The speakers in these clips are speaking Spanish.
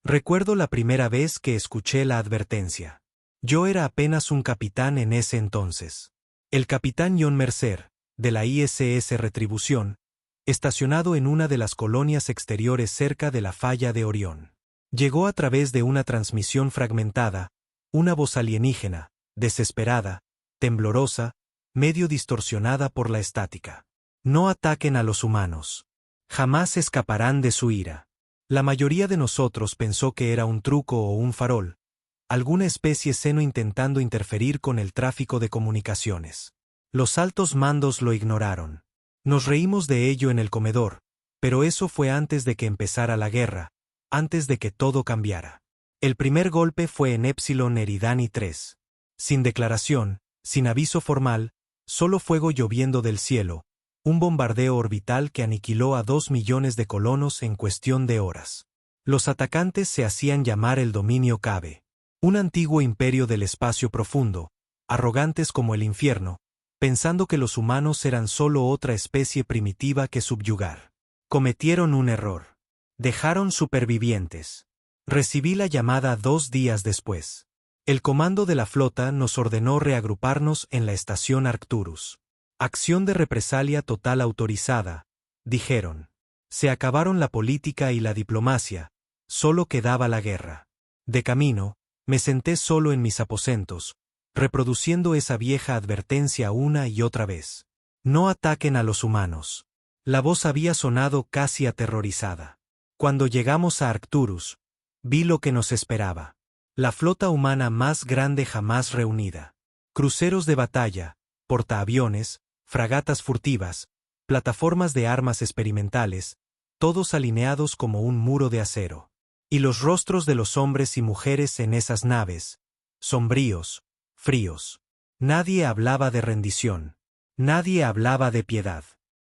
Recuerdo la primera vez que escuché la advertencia. Yo era apenas un capitán en ese entonces. El capitán John Mercer, de la ISS Retribución, estacionado en una de las colonias exteriores cerca de la falla de Orión. Llegó a través de una transmisión fragmentada, una voz alienígena, desesperada, temblorosa, medio distorsionada por la estática. No ataquen a los humanos. Jamás escaparán de su ira. La mayoría de nosotros pensó que era un truco o un farol, alguna especie seno intentando interferir con el tráfico de comunicaciones. Los altos mandos lo ignoraron. Nos reímos de ello en el comedor, pero eso fue antes de que empezara la guerra, antes de que todo cambiara. El primer golpe fue en Epsilon Eridani 3. Sin declaración, sin aviso formal, solo fuego lloviendo del cielo, un bombardeo orbital que aniquiló a 2 millones de colonos en cuestión de horas. Los atacantes se hacían llamar el Dominio Cabe, un antiguo imperio del espacio profundo, arrogantes como el infierno, pensando que los humanos eran solo otra especie primitiva que subyugar. Cometieron un error. Dejaron supervivientes. Recibí la llamada 2 días después. El comando de la flota nos ordenó reagruparnos en la estación Arcturus. Acción de represalia total autorizada, dijeron. Se acabaron la política y la diplomacia, solo quedaba la guerra. De camino, me senté solo en mis aposentos, reproduciendo esa vieja advertencia una y otra vez. No ataquen a los humanos. La voz había sonado casi aterrorizada. Cuando llegamos a Arcturus, vi lo que nos esperaba. La flota humana más grande jamás reunida. Cruceros de batalla, portaaviones, fragatas furtivas, plataformas de armas experimentales, todos alineados como un muro de acero. Y los rostros de los hombres y mujeres en esas naves, sombríos, fríos. Nadie hablaba de rendición. Nadie hablaba de piedad.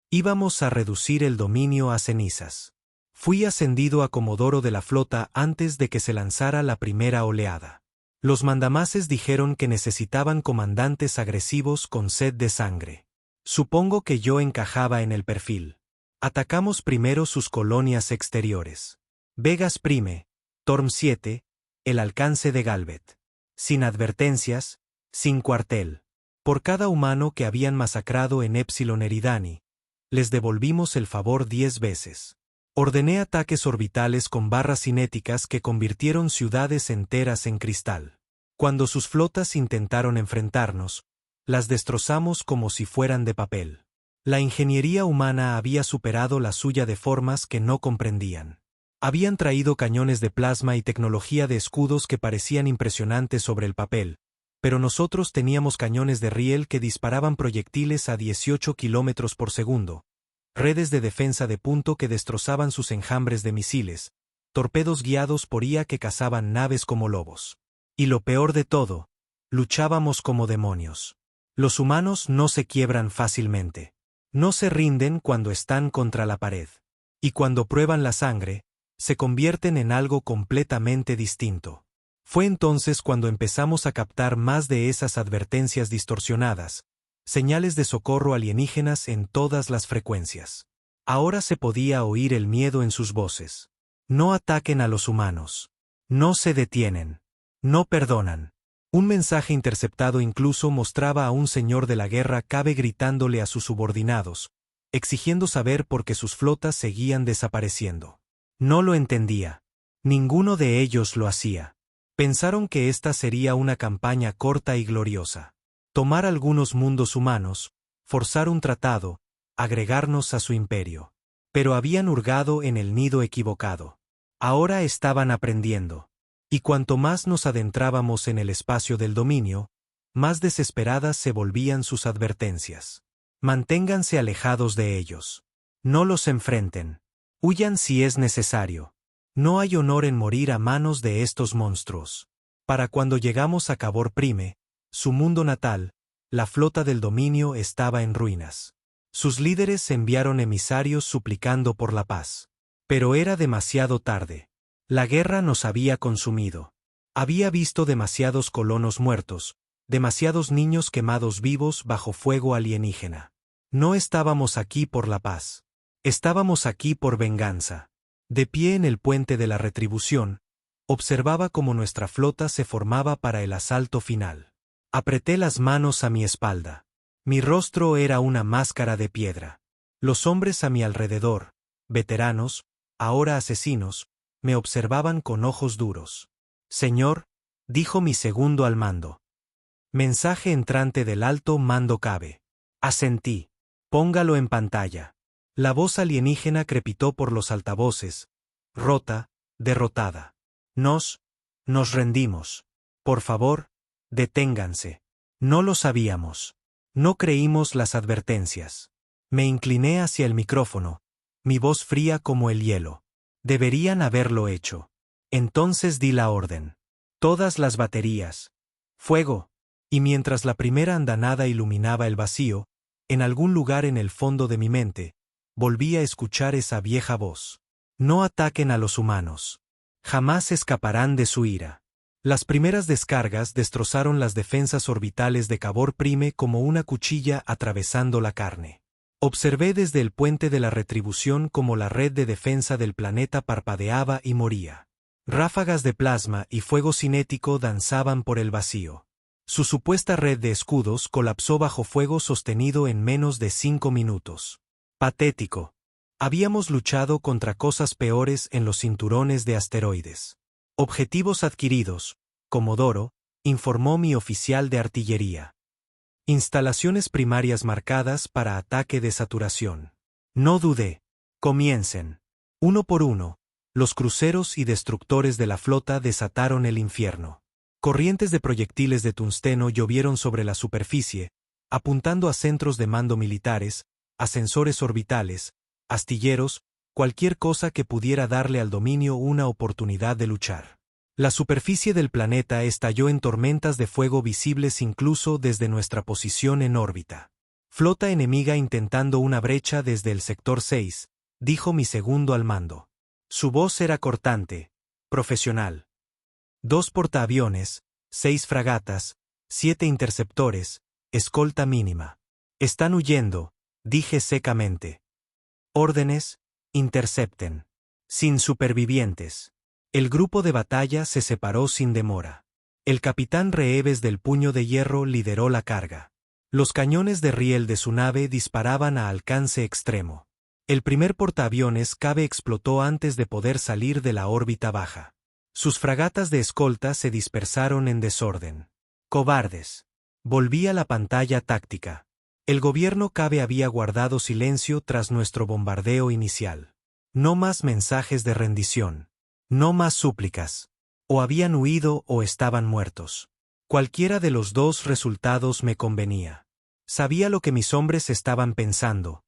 Íbamos a reducir el dominio a cenizas. Fui ascendido a comodoro de la flota antes de que se lanzara la primera oleada. Los mandamases dijeron que necesitaban comandantes agresivos con sed de sangre. Supongo que yo encajaba en el perfil. Atacamos primero sus colonias exteriores. Vegas Prime, Torm 7, el alcance de Galvet. Sin advertencias, sin cuartel. Por cada humano que habían masacrado en Epsilon Eridani, les devolvimos el favor 10 veces. Ordené ataques orbitales con barras cinéticas que convirtieron ciudades enteras en cristal. Cuando sus flotas intentaron enfrentarnos, las destrozamos como si fueran de papel. La ingeniería humana había superado la suya de formas que no comprendían. Habían traído cañones de plasma y tecnología de escudos que parecían impresionantes sobre el papel, pero nosotros teníamos cañones de riel que disparaban proyectiles a 18 kilómetros por segundo, redes de defensa de punto que destrozaban sus enjambres de misiles, torpedos guiados por IA que cazaban naves como lobos. Y lo peor de todo, luchábamos como demonios. Los humanos no se quiebran fácilmente. No se rinden cuando están contra la pared. Y cuando prueban la sangre, se convierten en algo completamente distinto. Fue entonces cuando empezamos a captar más de esas advertencias distorsionadas, señales de socorro alienígenas en todas las frecuencias. Ahora se podía oír el miedo en sus voces. No ataquen a los humanos. No se detienen. No perdonan. Un mensaje interceptado incluso mostraba a un señor de la guerra Cabe gritándole a sus subordinados, exigiendo saber por qué sus flotas seguían desapareciendo. No lo entendía. Ninguno de ellos lo hacía. Pensaron que esta sería una campaña corta y gloriosa. Tomar algunos mundos humanos, forzar un tratado, agregarnos a su imperio. Pero habían hurgado en el nido equivocado. Ahora estaban aprendiendo. Y cuanto más nos adentrábamos en el espacio del dominio, más desesperadas se volvían sus advertencias. Manténganse alejados de ellos. No los enfrenten. Huyan si es necesario. No hay honor en morir a manos de estos monstruos. Para cuando llegamos a Cabor Prime, su mundo natal, la flota del dominio estaba en ruinas. Sus líderes enviaron emisarios suplicando por la paz. Pero era demasiado tarde. La guerra nos había consumido. Había visto demasiados colonos muertos, demasiados niños quemados vivos bajo fuego alienígena. No estábamos aquí por la paz. Estábamos aquí por venganza. De pie en el puente de la retribución, Observaba cómo nuestra flota se formaba para el asalto final. Apreté las manos a mi espalda. Mi rostro era una máscara de piedra. Los hombres a mi alrededor, veteranos, ahora asesinos, me observaban con ojos duros. Señor, dijo mi segundo al mando. Mensaje entrante del alto mando cabe. Asentí. Póngalo en pantalla. La voz alienígena crepitó por los altavoces. Rota, derrotada. Nos rendimos. Por favor, deténganse. No lo sabíamos. No creímos las advertencias. Me incliné hacia el micrófono, mi voz fría como el hielo. Deberían haberlo hecho. Entonces di la orden. Todas las baterías. Fuego. Y mientras la primera andanada iluminaba el vacío, en algún lugar en el fondo de mi mente, volví a escuchar esa vieja voz. No ataquen a los humanos. Jamás escaparán de su ira. Las primeras descargas destrozaron las defensas orbitales de Cabor Prime como una cuchilla atravesando la carne. Observé desde el puente de la retribución cómo la red de defensa del planeta parpadeaba y moría. Ráfagas de plasma y fuego cinético danzaban por el vacío. Su supuesta red de escudos colapsó bajo fuego sostenido en menos de 5 minutos. Patético. Habíamos luchado contra cosas peores en los cinturones de asteroides. Objetivos adquiridos, Comodoro, informó mi oficial de artillería. Instalaciones primarias marcadas para ataque de saturación. No dudé. Comiencen. Uno por uno, los cruceros y destructores de la flota desataron el infierno. Corrientes de proyectiles de tungsteno llovieron sobre la superficie, apuntando a centros de mando militares, ascensores orbitales, astilleros, cualquier cosa que pudiera darle al dominio una oportunidad de luchar. La superficie del planeta estalló en tormentas de fuego visibles incluso desde nuestra posición en órbita. Flota enemiga intentando una brecha desde el sector 6, dijo mi segundo al mando. Su voz era cortante, profesional. 2 portaaviones, 6 fragatas, 7 interceptores, escolta mínima. Están huyendo, dije secamente. Órdenes, intercepten. Sin supervivientes. El grupo de batalla se separó sin demora. El capitán Reeves del Puño de Hierro lideró la carga. Los cañones de riel de su nave disparaban a alcance extremo. El primer portaaviones Cabe explotó antes de poder salir de la órbita baja. Sus fragatas de escolta se dispersaron en desorden. Cobardes. Volví a la pantalla táctica. El gobierno Cabe había guardado silencio tras nuestro bombardeo inicial. No más mensajes de rendición. No más súplicas. O habían huido o estaban muertos. Cualquiera de los dos resultados me convenía. Sabía lo que mis hombres estaban pensando.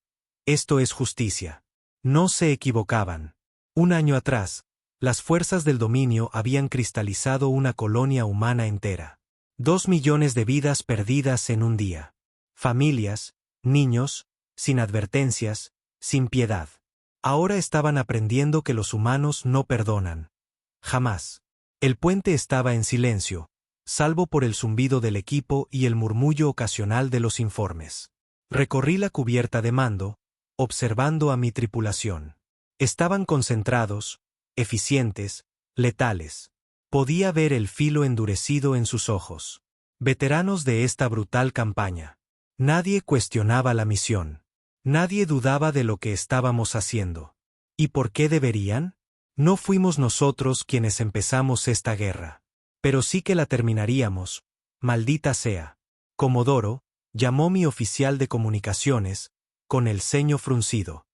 Esto es justicia. No se equivocaban. Un año atrás, las fuerzas del dominio habían cristalizado una colonia humana entera. 2 millones de vidas perdidas en un día. Familias, niños, sin advertencias, sin piedad. Ahora estaban aprendiendo que los humanos no perdonan. Jamás. El puente estaba en silencio, salvo por el zumbido del equipo y el murmullo ocasional de los informes. Recorrí la cubierta de mando, observando a mi tripulación. Estaban concentrados, eficientes, letales. Podía ver el filo endurecido en sus ojos. Veteranos de esta brutal campaña. Nadie cuestionaba la misión. Nadie dudaba de lo que estábamos haciendo. ¿Y por qué deberían? No fuimos nosotros quienes empezamos esta guerra. Pero sí que la terminaríamos, maldita sea. Comodoro, llamó mi oficial de comunicaciones, con el ceño fruncido.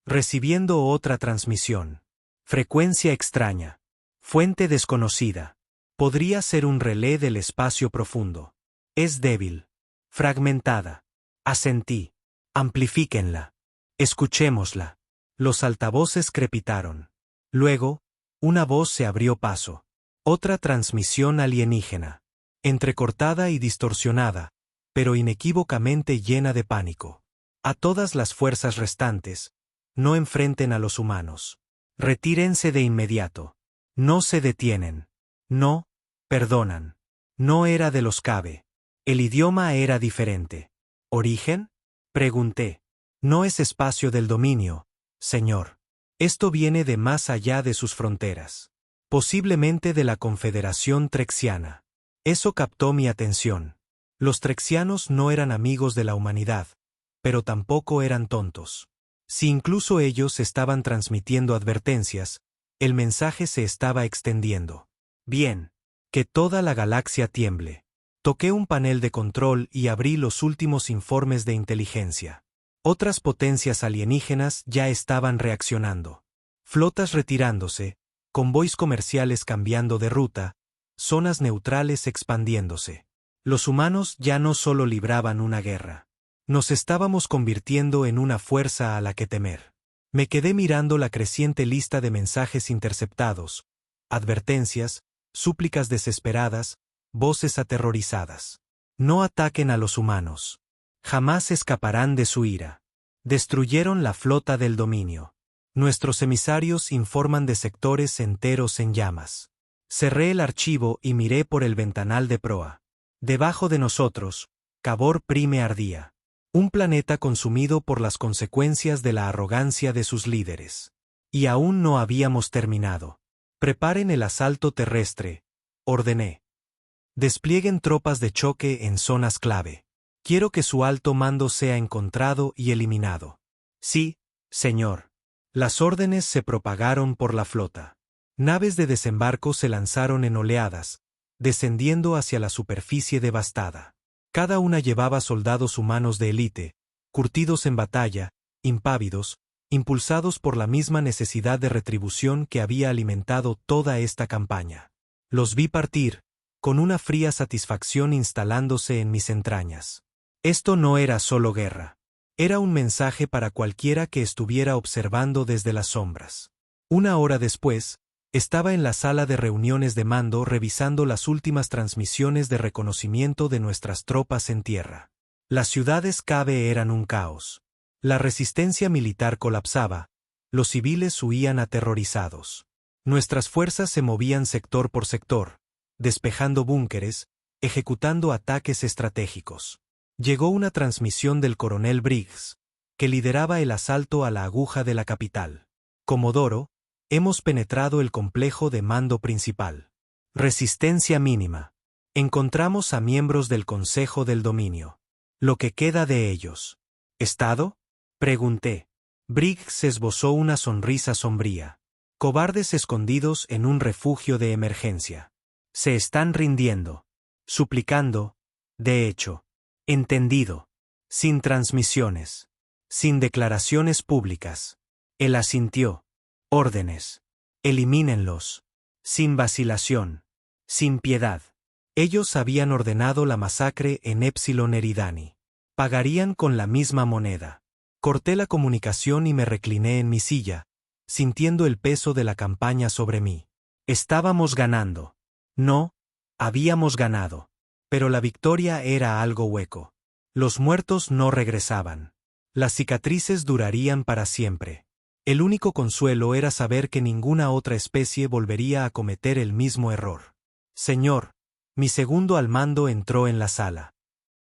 Recibiendo otra transmisión. Frecuencia extraña. Fuente desconocida. Podría ser un relé del espacio profundo. Es débil. Fragmentada. Asentí. Amplifíquenla. Escuchémosla. Los altavoces crepitaron. Luego, una voz se abrió paso. Otra transmisión alienígena. Entrecortada y distorsionada, pero inequívocamente llena de pánico. A todas las fuerzas restantes, no enfrenten a los humanos. Retírense de inmediato. No se detienen. No, perdonan. No era de los Cabe. El idioma era diferente. ¿Origen? Pregunté. No es espacio del dominio, señor. Esto viene de más allá de sus fronteras. Posiblemente de la Confederación Trexiana. Eso captó mi atención. Los trexianos no eran amigos de la humanidad, pero tampoco eran tontos. Si incluso ellos estaban transmitiendo advertencias, el mensaje se estaba extendiendo. Bien. Que toda la galaxia tiemble. Toqué un panel de control y abrí los últimos informes de inteligencia. Otras potencias alienígenas ya estaban reaccionando. Flotas retirándose, convoys comerciales cambiando de ruta, zonas neutrales expandiéndose. Los humanos ya no solo libraban una guerra. Nos estábamos convirtiendo en una fuerza a la que temer. Me quedé mirando la creciente lista de mensajes interceptados, advertencias, súplicas desesperadas, voces aterrorizadas. No ataquen a los humanos. Jamás escaparán de su ira. Destruyeron la flota del dominio. Nuestros emisarios informan de sectores enteros en llamas. Cerré el archivo y miré por el ventanal de proa. Debajo de nosotros, Cabor Prime ardía. Un planeta consumido por las consecuencias de la arrogancia de sus líderes. Y aún no habíamos terminado. Preparen el asalto terrestre, ordené. Desplieguen tropas de choque en zonas clave. Quiero que su alto mando sea encontrado y eliminado. Sí, señor. Las órdenes se propagaron por la flota. Naves de desembarco se lanzaron en oleadas, descendiendo hacia la superficie devastada. Cada una llevaba soldados humanos de élite, curtidos en batalla, impávidos, impulsados por la misma necesidad de retribución que había alimentado toda esta campaña. Los vi partir, con una fría satisfacción instalándose en mis entrañas. Esto no era solo guerra. Era un mensaje para cualquiera que estuviera observando desde las sombras. Una hora después, estaba en la sala de reuniones de mando revisando las últimas transmisiones de reconocimiento de nuestras tropas en tierra. Las ciudades Cabe eran un caos. La resistencia militar colapsaba, los civiles huían aterrorizados. Nuestras fuerzas se movían sector por sector, despejando búnkeres, ejecutando ataques estratégicos. Llegó una transmisión del coronel Briggs, que lideraba el asalto a la aguja de la capital. Comodoro, hemos penetrado el complejo de mando principal. Resistencia mínima. Encontramos a miembros del Consejo del Dominio. Lo que queda de ellos. ¿Estado? Pregunté. Briggs esbozó una sonrisa sombría. Cobardes escondidos en un refugio de emergencia. Se están rindiendo. Suplicando. De hecho. Entendido. Sin transmisiones. Sin declaraciones públicas. Él asintió. Órdenes. Elimínenlos. Sin vacilación. Sin piedad. Ellos habían ordenado la masacre en Epsilon Eridani. Pagarían con la misma moneda. Corté la comunicación y me recliné en mi silla, sintiendo el peso de la campaña sobre mí. Estábamos ganando. No, habíamos ganado. Pero la victoria era algo hueco. Los muertos no regresaban. Las cicatrices durarían para siempre. El único consuelo era saber que ninguna otra especie volvería a cometer el mismo error. Señor, mi segundo al mando entró en la sala.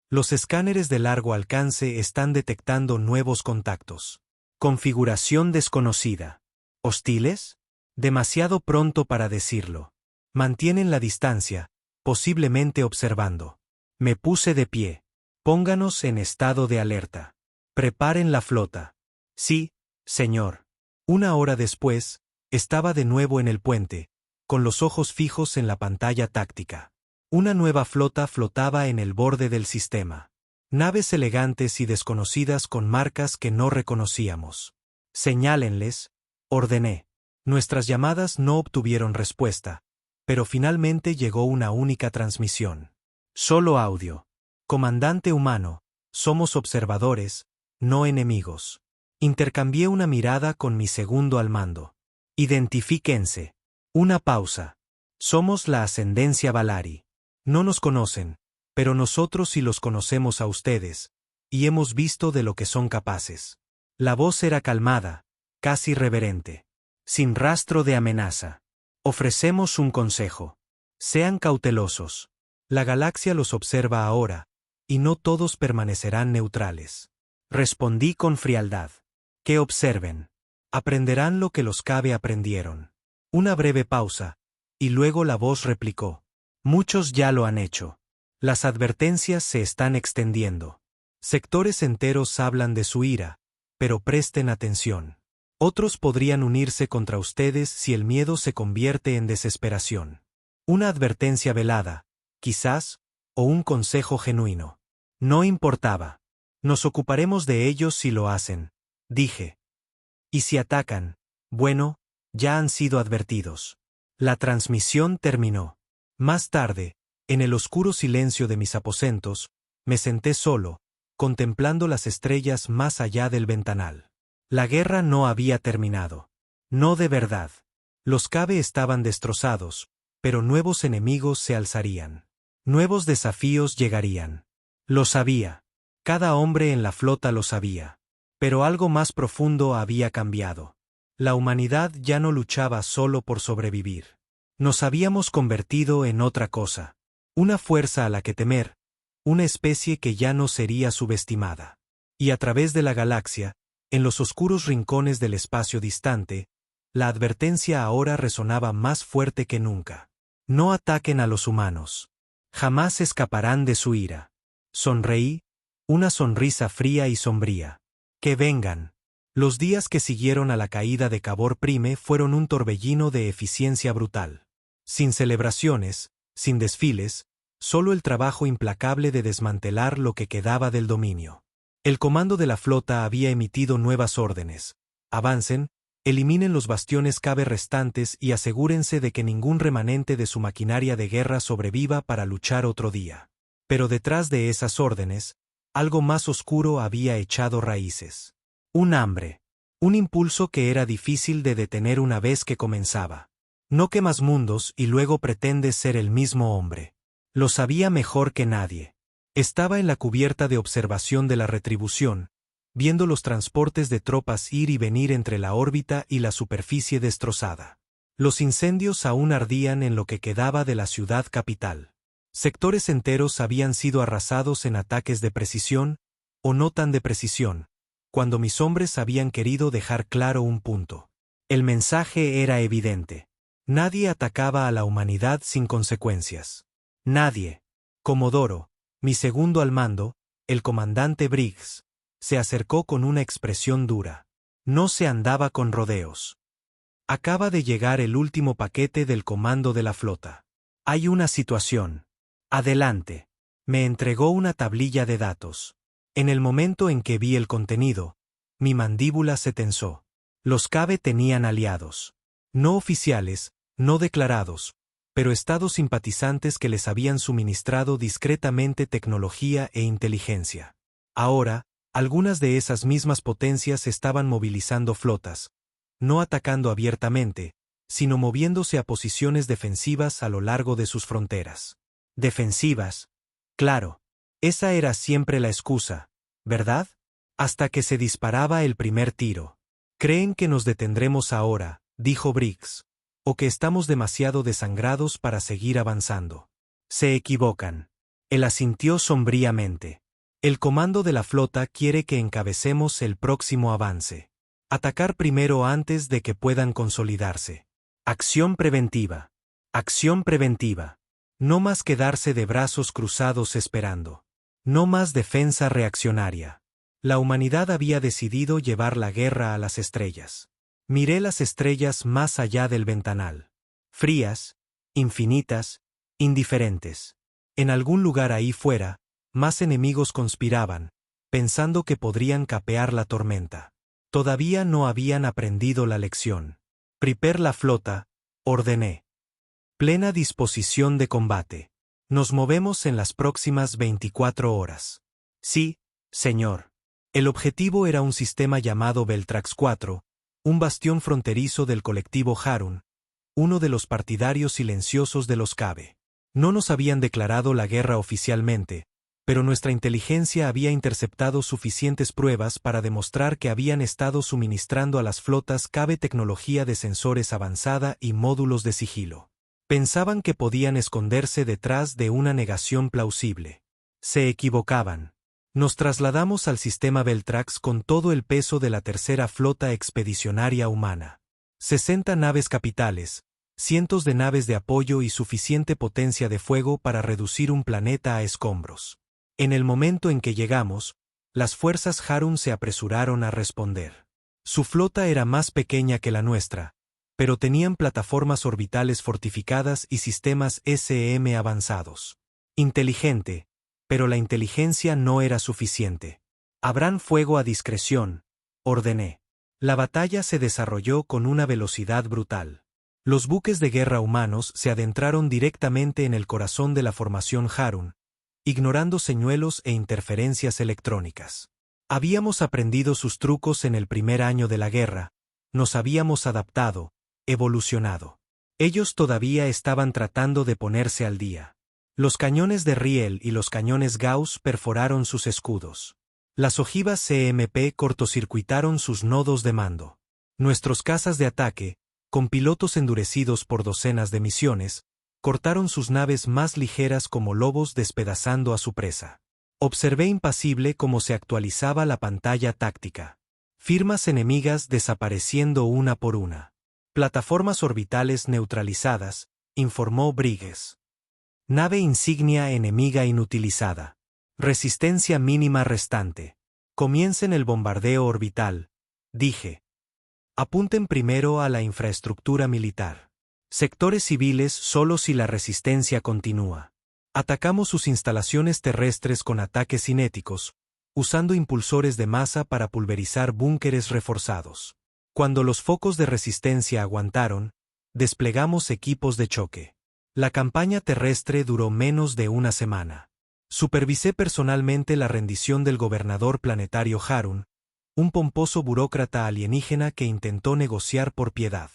Los escáneres de largo alcance están detectando nuevos contactos. Configuración desconocida. ¿Hostiles? Demasiado pronto para decirlo. Mantienen la distancia, posiblemente observando. Me puse de pie. Pónganos en estado de alerta. Preparen la flota. Sí, señor. Una hora después, estaba de nuevo en el puente, con los ojos fijos en la pantalla táctica. Una nueva flota flotaba en el borde del sistema. Naves elegantes y desconocidas con marcas que no reconocíamos. Señálenles, ordené. Nuestras llamadas no obtuvieron respuesta, pero finalmente llegó una única transmisión. Solo audio. Comandante humano, somos observadores, no enemigos. Intercambié una mirada con mi segundo al mando. Identifíquense. Una pausa. Somos la ascendencia Valari. No nos conocen, pero nosotros sí los conocemos a ustedes, y hemos visto de lo que son capaces. La voz era calmada, casi reverente. Sin rastro de amenaza. Ofrecemos un consejo. Sean cautelosos. La galaxia los observa ahora, y no todos permanecerán neutrales. Respondí con frialdad. Que observen. Aprenderán lo que los Cabe aprendieron. Una breve pausa, y luego la voz replicó. Muchos ya lo han hecho. Las advertencias se están extendiendo. Sectores enteros hablan de su ira, pero presten atención. Otros podrían unirse contra ustedes si el miedo se convierte en desesperación. Una advertencia velada, quizás, o un consejo genuino. No importaba. Nos ocuparemos de ellos si lo hacen, dije. Y si atacan, bueno, ya han sido advertidos. La transmisión terminó. Más tarde, en el oscuro silencio de mis aposentos, me senté solo, contemplando las estrellas más allá del ventanal. La guerra no había terminado. No de verdad. Los Cabe estaban destrozados, pero nuevos enemigos se alzarían. Nuevos desafíos llegarían. Lo sabía. Cada hombre en la flota lo sabía. Pero algo más profundo había cambiado. La humanidad ya no luchaba solo por sobrevivir. Nos habíamos convertido en otra cosa. Una fuerza a la que temer, una especie que ya no sería subestimada. Y a través de la galaxia, en los oscuros rincones del espacio distante, la advertencia ahora resonaba más fuerte que nunca. No ataquen a los humanos. Jamás escaparán de su ira. Sonreí, una sonrisa fría y sombría. Que vengan. Los días que siguieron a la caída de Cabor Prime fueron un torbellino de eficiencia brutal. Sin celebraciones, sin desfiles, solo el trabajo implacable de desmantelar lo que quedaba del dominio. El comando de la flota había emitido nuevas órdenes. Avancen, eliminen los bastiones Cabe restantes y asegúrense de que ningún remanente de su maquinaria de guerra sobreviva para luchar otro día. Pero detrás de esas órdenes, algo más oscuro había echado raíces. Un hambre. Un impulso que era difícil de detener una vez que comenzaba. No quemas mundos y luego pretendes ser el mismo hombre. Lo sabía mejor que nadie. Estaba en la cubierta de observación de la retribución, viendo los transportes de tropas ir y venir entre la órbita y la superficie destrozada. Los incendios aún ardían en lo que quedaba de la ciudad capital. Sectores enteros habían sido arrasados en ataques de precisión, o no tan de precisión, cuando mis hombres habían querido dejar claro un punto. El mensaje era evidente. Nadie atacaba a la humanidad sin consecuencias. Nadie. Comodoro, mi segundo al mando, el comandante Briggs, se acercó con una expresión dura. No se andaba con rodeos. Acaba de llegar el último paquete del comando de la flota. Hay una situación. Adelante. Me entregó una tablilla de datos. En el momento en que vi el contenido, mi mandíbula se tensó. Los Cabe tenían aliados. No oficiales, no declarados, pero estados simpatizantes que les habían suministrado discretamente tecnología e inteligencia. Ahora, algunas de esas mismas potencias estaban movilizando flotas, no atacando abiertamente, sino moviéndose a posiciones defensivas a lo largo de sus fronteras. Defensivas. Claro. Esa era siempre la excusa, ¿verdad? Hasta que se disparaba el primer tiro. Creen que nos detendremos ahora, dijo Briggs, o que estamos demasiado desangrados para seguir avanzando. Se equivocan. Él asintió sombríamente. El comando de la flota quiere que encabecemos el próximo avance. Atacar primero antes de que puedan consolidarse. Acción preventiva. Acción preventiva. No más quedarse de brazos cruzados esperando. No más defensa reaccionaria. La humanidad había decidido llevar la guerra a las estrellas. Miré las estrellas más allá del ventanal. Frías, infinitas, indiferentes. En algún lugar ahí fuera, más enemigos conspiraban, pensando que podrían capear la tormenta. Todavía no habían aprendido la lección. Prepar la flota, ordené. Plena disposición de combate. Nos movemos en las próximas 24 horas. Sí, señor. El objetivo era un sistema llamado Beltrax 4, un bastión fronterizo del colectivo Harun, uno de los partidarios silenciosos de los Cabe. No nos habían declarado la guerra oficialmente, pero nuestra inteligencia había interceptado suficientes pruebas para demostrar que habían estado suministrando a las flotas Cabe tecnología de sensores avanzada y módulos de sigilo. Pensaban que podían esconderse detrás de una negación plausible. Se equivocaban. Nos trasladamos al sistema Beltrax con todo el peso de la tercera flota expedicionaria humana. 60 naves capitales, cientos de naves de apoyo y suficiente potencia de fuego para reducir un planeta a escombros. En el momento en que llegamos, las fuerzas Harun se apresuraron a responder. Su flota era más pequeña que la nuestra, pero tenían plataformas orbitales fortificadas y sistemas SM avanzados. Inteligente, pero la inteligencia no era suficiente. Abran fuego a discreción, ordené. La batalla se desarrolló con una velocidad brutal. Los buques de guerra humanos se adentraron directamente en el corazón de la formación Harun, ignorando señuelos e interferencias electrónicas. Habíamos aprendido sus trucos en el primer año de la guerra, nos habíamos adaptado, evolucionado. Ellos todavía estaban tratando de ponerse al día. Los cañones de riel y los cañones Gauss perforaron sus escudos. Las ojivas CMP cortocircuitaron sus nodos de mando. Nuestros cazas de ataque, con pilotos endurecidos por docenas de misiones, cortaron sus naves más ligeras como lobos despedazando a su presa. Observé impasible cómo se actualizaba la pantalla táctica. Firmas enemigas desapareciendo una por una. Plataformas orbitales neutralizadas, informó Briggs. Nave insignia enemiga inutilizada. Resistencia mínima restante. Comiencen el bombardeo orbital, dije. Apunten primero a la infraestructura militar. Sectores civiles solo si la resistencia continúa. Atacamos sus instalaciones terrestres con ataques cinéticos, usando impulsores de masa para pulverizar búnkeres reforzados. Cuando los focos de resistencia aguantaron, desplegamos equipos de choque. La campaña terrestre duró menos de una semana. Supervisé personalmente la rendición del gobernador planetario Harun, un pomposo burócrata alienígena que intentó negociar por piedad.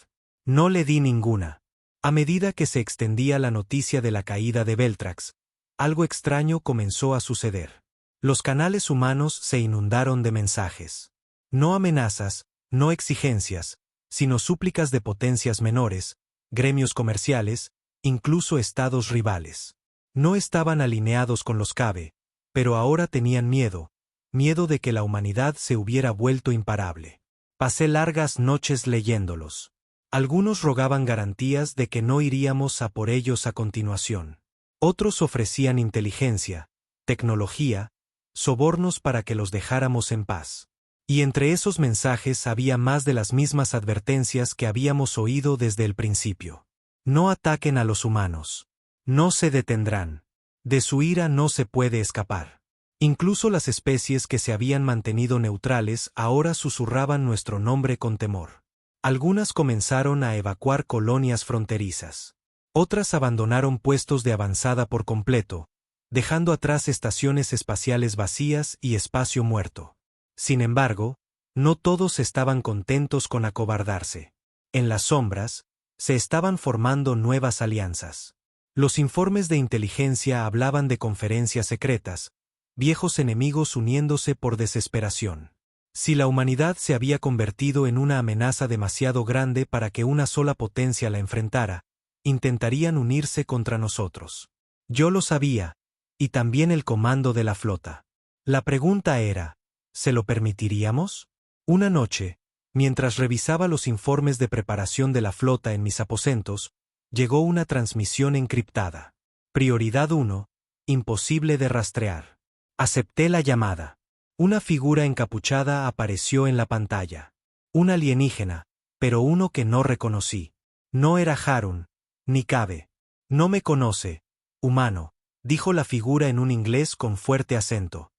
No le di ninguna. A medida que se extendía la noticia de la caída de Beltrax, algo extraño comenzó a suceder. Los canales humanos se inundaron de mensajes. No amenazas, no exigencias, sino súplicas de potencias menores, gremios comerciales, incluso estados rivales. No estaban alineados con los Cabe, pero ahora tenían miedo de que la humanidad se hubiera vuelto imparable. Pasé largas noches leyéndolos. Algunos rogaban garantías de que no iríamos a por ellos a continuación. Otros ofrecían inteligencia, tecnología, sobornos para que los dejáramos en paz. Y entre esos mensajes había más de las mismas advertencias que habíamos oído desde el principio. No ataquen a los humanos. No se detendrán. De su ira no se puede escapar. Incluso las especies que se habían mantenido neutrales ahora susurraban nuestro nombre con temor. Algunas comenzaron a evacuar colonias fronterizas. Otras abandonaron puestos de avanzada por completo, dejando atrás estaciones espaciales vacías y espacio muerto. Sin embargo, no todos estaban contentos con acobardarse. En las sombras, se estaban formando nuevas alianzas. Los informes de inteligencia hablaban de conferencias secretas, viejos enemigos uniéndose por desesperación. Si la humanidad se había convertido en una amenaza demasiado grande para que una sola potencia la enfrentara, intentarían unirse contra nosotros. Yo lo sabía, y también el comando de la flota. La pregunta era, ¿se lo permitiríamos? Una noche, mientras revisaba los informes de preparación de la flota en mis aposentos, llegó una transmisión encriptada. Prioridad 1, imposible de rastrear. Acepté la llamada. Una figura encapuchada apareció en la pantalla. Un alienígena, pero uno que no reconocí. No era Harun, ni Cabe. No me conoce, humano, dijo la figura en un inglés con fuerte acento.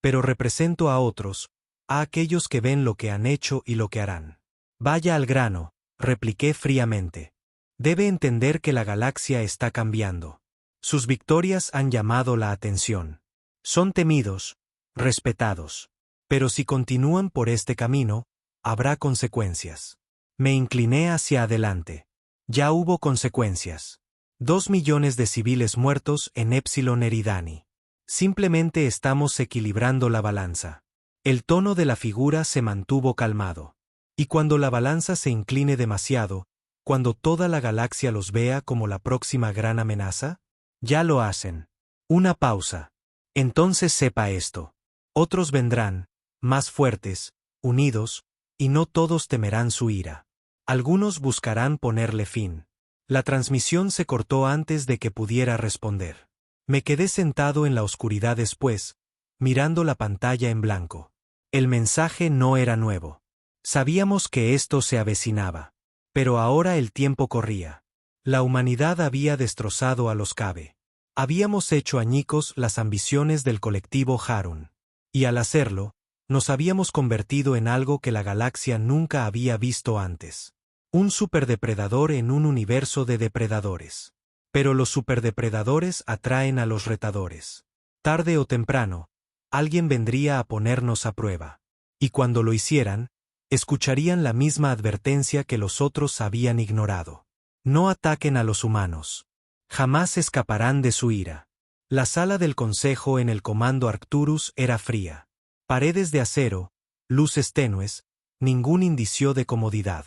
Pero represento a otros, a aquellos que ven lo que han hecho y lo que harán. Vaya al grano, repliqué fríamente. Debe entender que la galaxia está cambiando. Sus victorias han llamado la atención. Son temidos, respetados. Pero si continúan por este camino, habrá consecuencias. Me incliné hacia adelante. Ya hubo consecuencias. 2 millones de civiles muertos en Epsilon Eridani. Simplemente estamos equilibrando la balanza. El tono de la figura se mantuvo calmado. Y cuando la balanza se incline demasiado, cuando toda la galaxia los vea como la próxima gran amenaza, ya lo hacen. Una pausa. Entonces sepa esto. Otros vendrán, más fuertes, unidos, y no todos temerán su ira. Algunos buscarán ponerle fin. La transmisión se cortó antes de que pudiera responder. Me quedé sentado en la oscuridad después, mirando la pantalla en blanco. El mensaje no era nuevo. Sabíamos que esto se avecinaba. Pero ahora el tiempo corría. La humanidad había destrozado a los Cave. Habíamos hecho añicos las ambiciones del colectivo Harun. Y al hacerlo, nos habíamos convertido en algo que la galaxia nunca había visto antes. Un superdepredador en un universo de depredadores. Pero los superdepredadores atraen a los retadores. Tarde o temprano, alguien vendría a ponernos a prueba. Y cuando lo hicieran, escucharían la misma advertencia que los otros habían ignorado. No ataquen a los humanos. Jamás escaparán de su ira. La sala del consejo en el comando Arcturus era fría. Paredes de acero, luces tenues, ningún indicio de comodidad.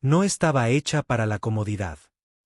No estaba hecha para la comodidad.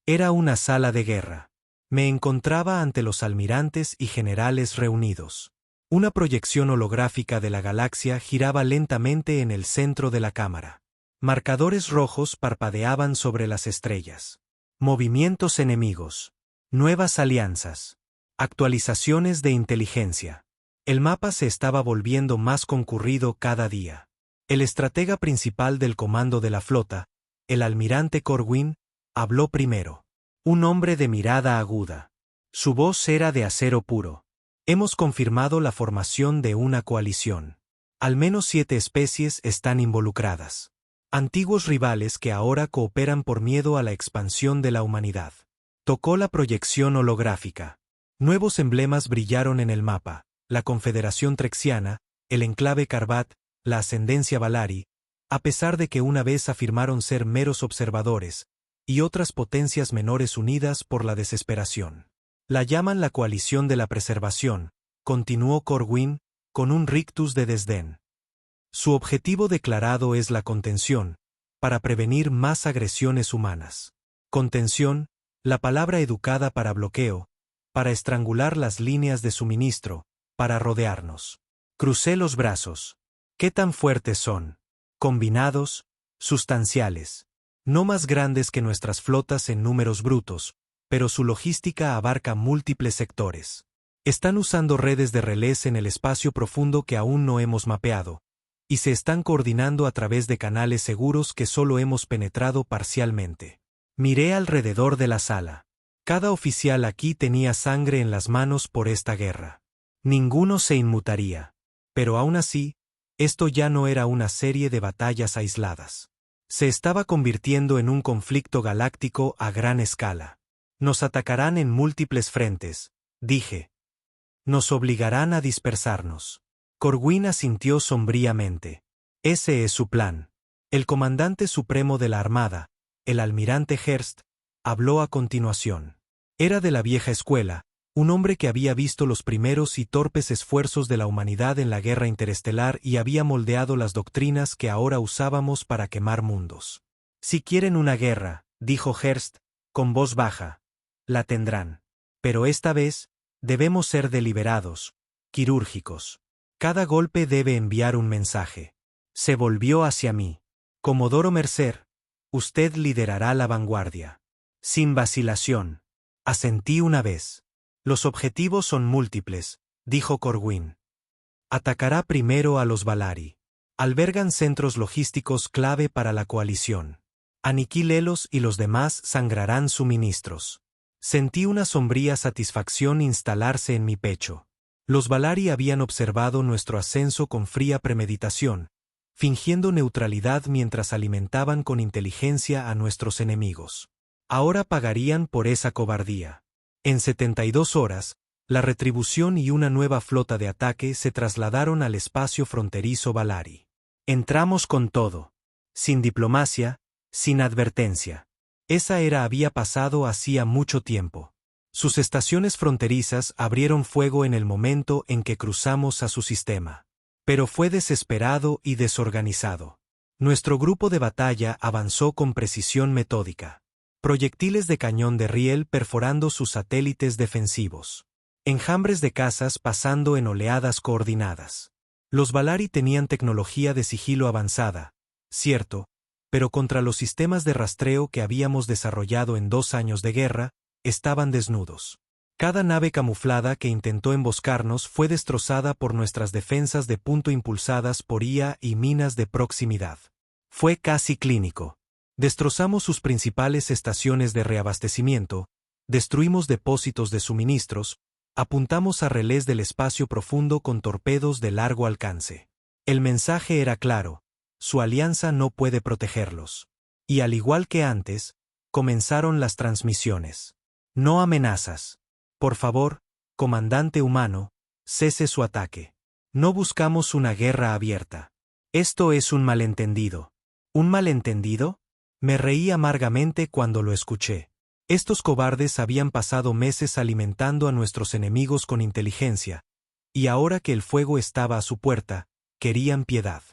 Era una sala de guerra. Me encontraba ante los almirantes y generales reunidos. Una proyección holográfica de la galaxia giraba lentamente en el centro de la cámara. Marcadores rojos parpadeaban sobre las estrellas. Movimientos enemigos. Nuevas alianzas. Actualizaciones de inteligencia. El mapa se estaba volviendo más concurrido cada día. El estratega principal del comando de la flota, el almirante Corwin, habló primero. Un hombre de mirada aguda. Su voz era de acero puro. Hemos confirmado la formación de una coalición. Al menos 7 especies están involucradas. Antiguos rivales que ahora cooperan por miedo a la expansión de la humanidad. Tocó la proyección holográfica. Nuevos emblemas brillaron en el mapa. La Confederación Trexiana, el enclave Karbat, la ascendencia Valari, a pesar de que una vez afirmaron ser meros observadores, y otras potencias menores unidas por la desesperación. La llaman la coalición de la preservación, continuó Corwin, con un rictus de desdén. Su objetivo declarado es la contención, para prevenir más agresiones humanas. Contención, la palabra educada para bloqueo, para estrangular las líneas de suministro, para rodearnos. Crucé los brazos. ¿Qué tan fuertes son? Combinados, sustanciales. No más grandes que nuestras flotas en números brutos, pero su logística abarca múltiples sectores. Están usando redes de relés en el espacio profundo que aún no hemos mapeado, y se están coordinando a través de canales seguros que solo hemos penetrado parcialmente. Miré alrededor de la sala. Cada oficial aquí tenía sangre en las manos por esta guerra. Ninguno se inmutaría. Pero aún así, esto ya no era una serie de batallas aisladas. Se estaba convirtiendo en un conflicto galáctico a gran escala. Nos atacarán en múltiples frentes, dije. Nos obligarán a dispersarnos. Corwin asintió sombríamente. Ese es su plan. El comandante supremo de la Armada, el almirante Hearst, habló a continuación. Era de la vieja escuela, un hombre que había visto los primeros y torpes esfuerzos de la humanidad en la guerra interestelar y había moldeado las doctrinas que ahora usábamos para quemar mundos. Si quieren una guerra, dijo Hearst, con voz baja, la tendrán. Pero esta vez, debemos ser deliberados, quirúrgicos. Cada golpe debe enviar un mensaje. Se volvió hacia mí. Comodoro Mercer, usted liderará la vanguardia. Sin vacilación. Asentí una vez. Los objetivos son múltiples, dijo Corwin. Atacará primero a los Valari. Albergan centros logísticos clave para la coalición. Aniquílelos y los demás sangrarán suministros. Sentí una sombría satisfacción instalarse en mi pecho. Los Valari habían observado nuestro ascenso con fría premeditación, fingiendo neutralidad mientras alimentaban con inteligencia a nuestros enemigos. Ahora pagarían por esa cobardía. En 72 horas, la retribución y una nueva flota de ataque se trasladaron al espacio fronterizo Valari. Entramos con todo. Sin diplomacia, sin advertencia. Esa era había pasado hacía mucho tiempo. Sus estaciones fronterizas abrieron fuego en el momento en que cruzamos a su sistema. Pero fue desesperado y desorganizado. Nuestro grupo de batalla avanzó con precisión metódica. Proyectiles de cañón de riel perforando sus satélites defensivos. Enjambres de cazas pasando en oleadas coordinadas. Los Valari tenían tecnología de sigilo avanzada, cierto, pero contra los sistemas de rastreo que habíamos desarrollado en 2 años de guerra, estaban desnudos. Cada nave camuflada que intentó emboscarnos fue destrozada por nuestras defensas de punto impulsadas por IA y minas de proximidad. Fue casi clínico. Destrozamos sus principales estaciones de reabastecimiento, destruimos depósitos de suministros, apuntamos a relés del espacio profundo con torpedos de largo alcance. El mensaje era claro: su alianza no puede protegerlos. Y al igual que antes, comenzaron las transmisiones. No amenazas. Por favor, comandante humano, cese su ataque. No buscamos una guerra abierta. Esto es un malentendido. ¿Un malentendido? Me reí amargamente cuando lo escuché. Estos cobardes habían pasado meses alimentando a nuestros enemigos con inteligencia, y ahora que el fuego estaba a su puerta, querían piedad.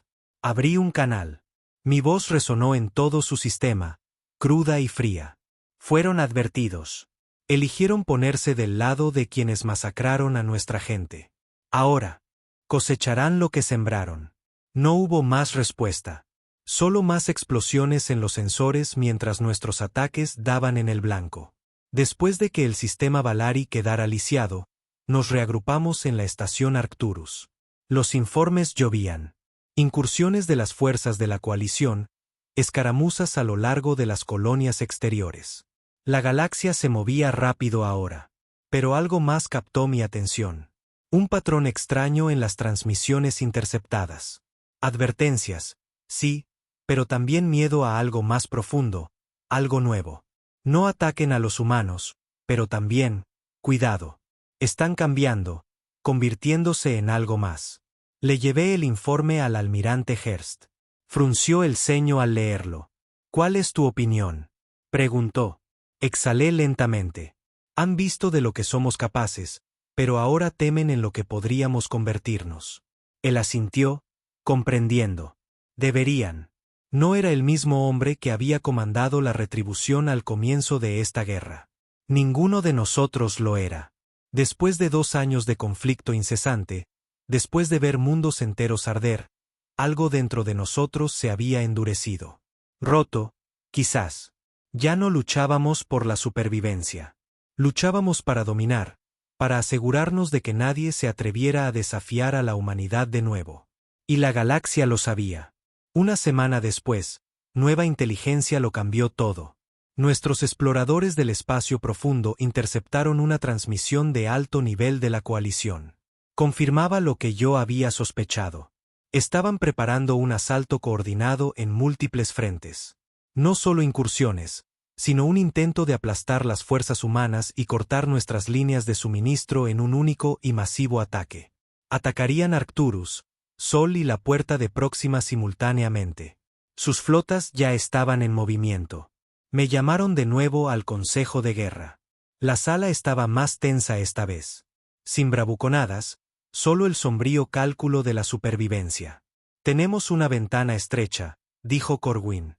Abrí un canal. Mi voz resonó en todo su sistema, cruda y fría. Fueron advertidos. Eligieron ponerse del lado de quienes masacraron a nuestra gente. Ahora, cosecharán lo que sembraron. No hubo más respuesta. Solo más explosiones en los sensores mientras nuestros ataques daban en el blanco. Después de que el sistema Valari quedara lisiado, nos reagrupamos en la estación Arcturus. Los informes llovían. Incursiones de las fuerzas de la coalición, escaramuzas a lo largo de las colonias exteriores. La galaxia se movía rápido ahora. Pero algo más captó mi atención. Un patrón extraño en las transmisiones interceptadas. Advertencias, sí, pero también miedo a algo más profundo, algo nuevo. No ataquen a los humanos, pero también, cuidado. Están cambiando, convirtiéndose en algo más. Le llevé el informe al almirante Hearst. Frunció el ceño al leerlo. ¿Cuál es tu opinión?, preguntó. Exhalé lentamente. Han visto de lo que somos capaces, pero ahora temen en lo que podríamos convertirnos. Él asintió, comprendiendo. Deberían. No era el mismo hombre que había comandado la retribución al comienzo de esta guerra. Ninguno de nosotros lo era. Después de 2 años de conflicto incesante, después de ver mundos enteros arder, algo dentro de nosotros se había endurecido. Roto, quizás. Ya no luchábamos por la supervivencia. Luchábamos para dominar, para asegurarnos de que nadie se atreviera a desafiar a la humanidad de nuevo. Y la galaxia lo sabía. Una semana después, nueva inteligencia lo cambió todo. Nuestros exploradores del espacio profundo interceptaron una transmisión de alto nivel de la coalición. Confirmaba lo que yo había sospechado. Estaban preparando un asalto coordinado en múltiples frentes. No solo incursiones, sino un intento de aplastar las fuerzas humanas y cortar nuestras líneas de suministro en un único y masivo ataque. Atacarían Arcturus, Sol y la Puerta de Próxima simultáneamente. Sus flotas ya estaban en movimiento. Me llamaron de nuevo al Consejo de Guerra. La sala estaba más tensa esta vez. Sin bravuconadas, solo el sombrío cálculo de la supervivencia. Tenemos una ventana estrecha, dijo Corwin.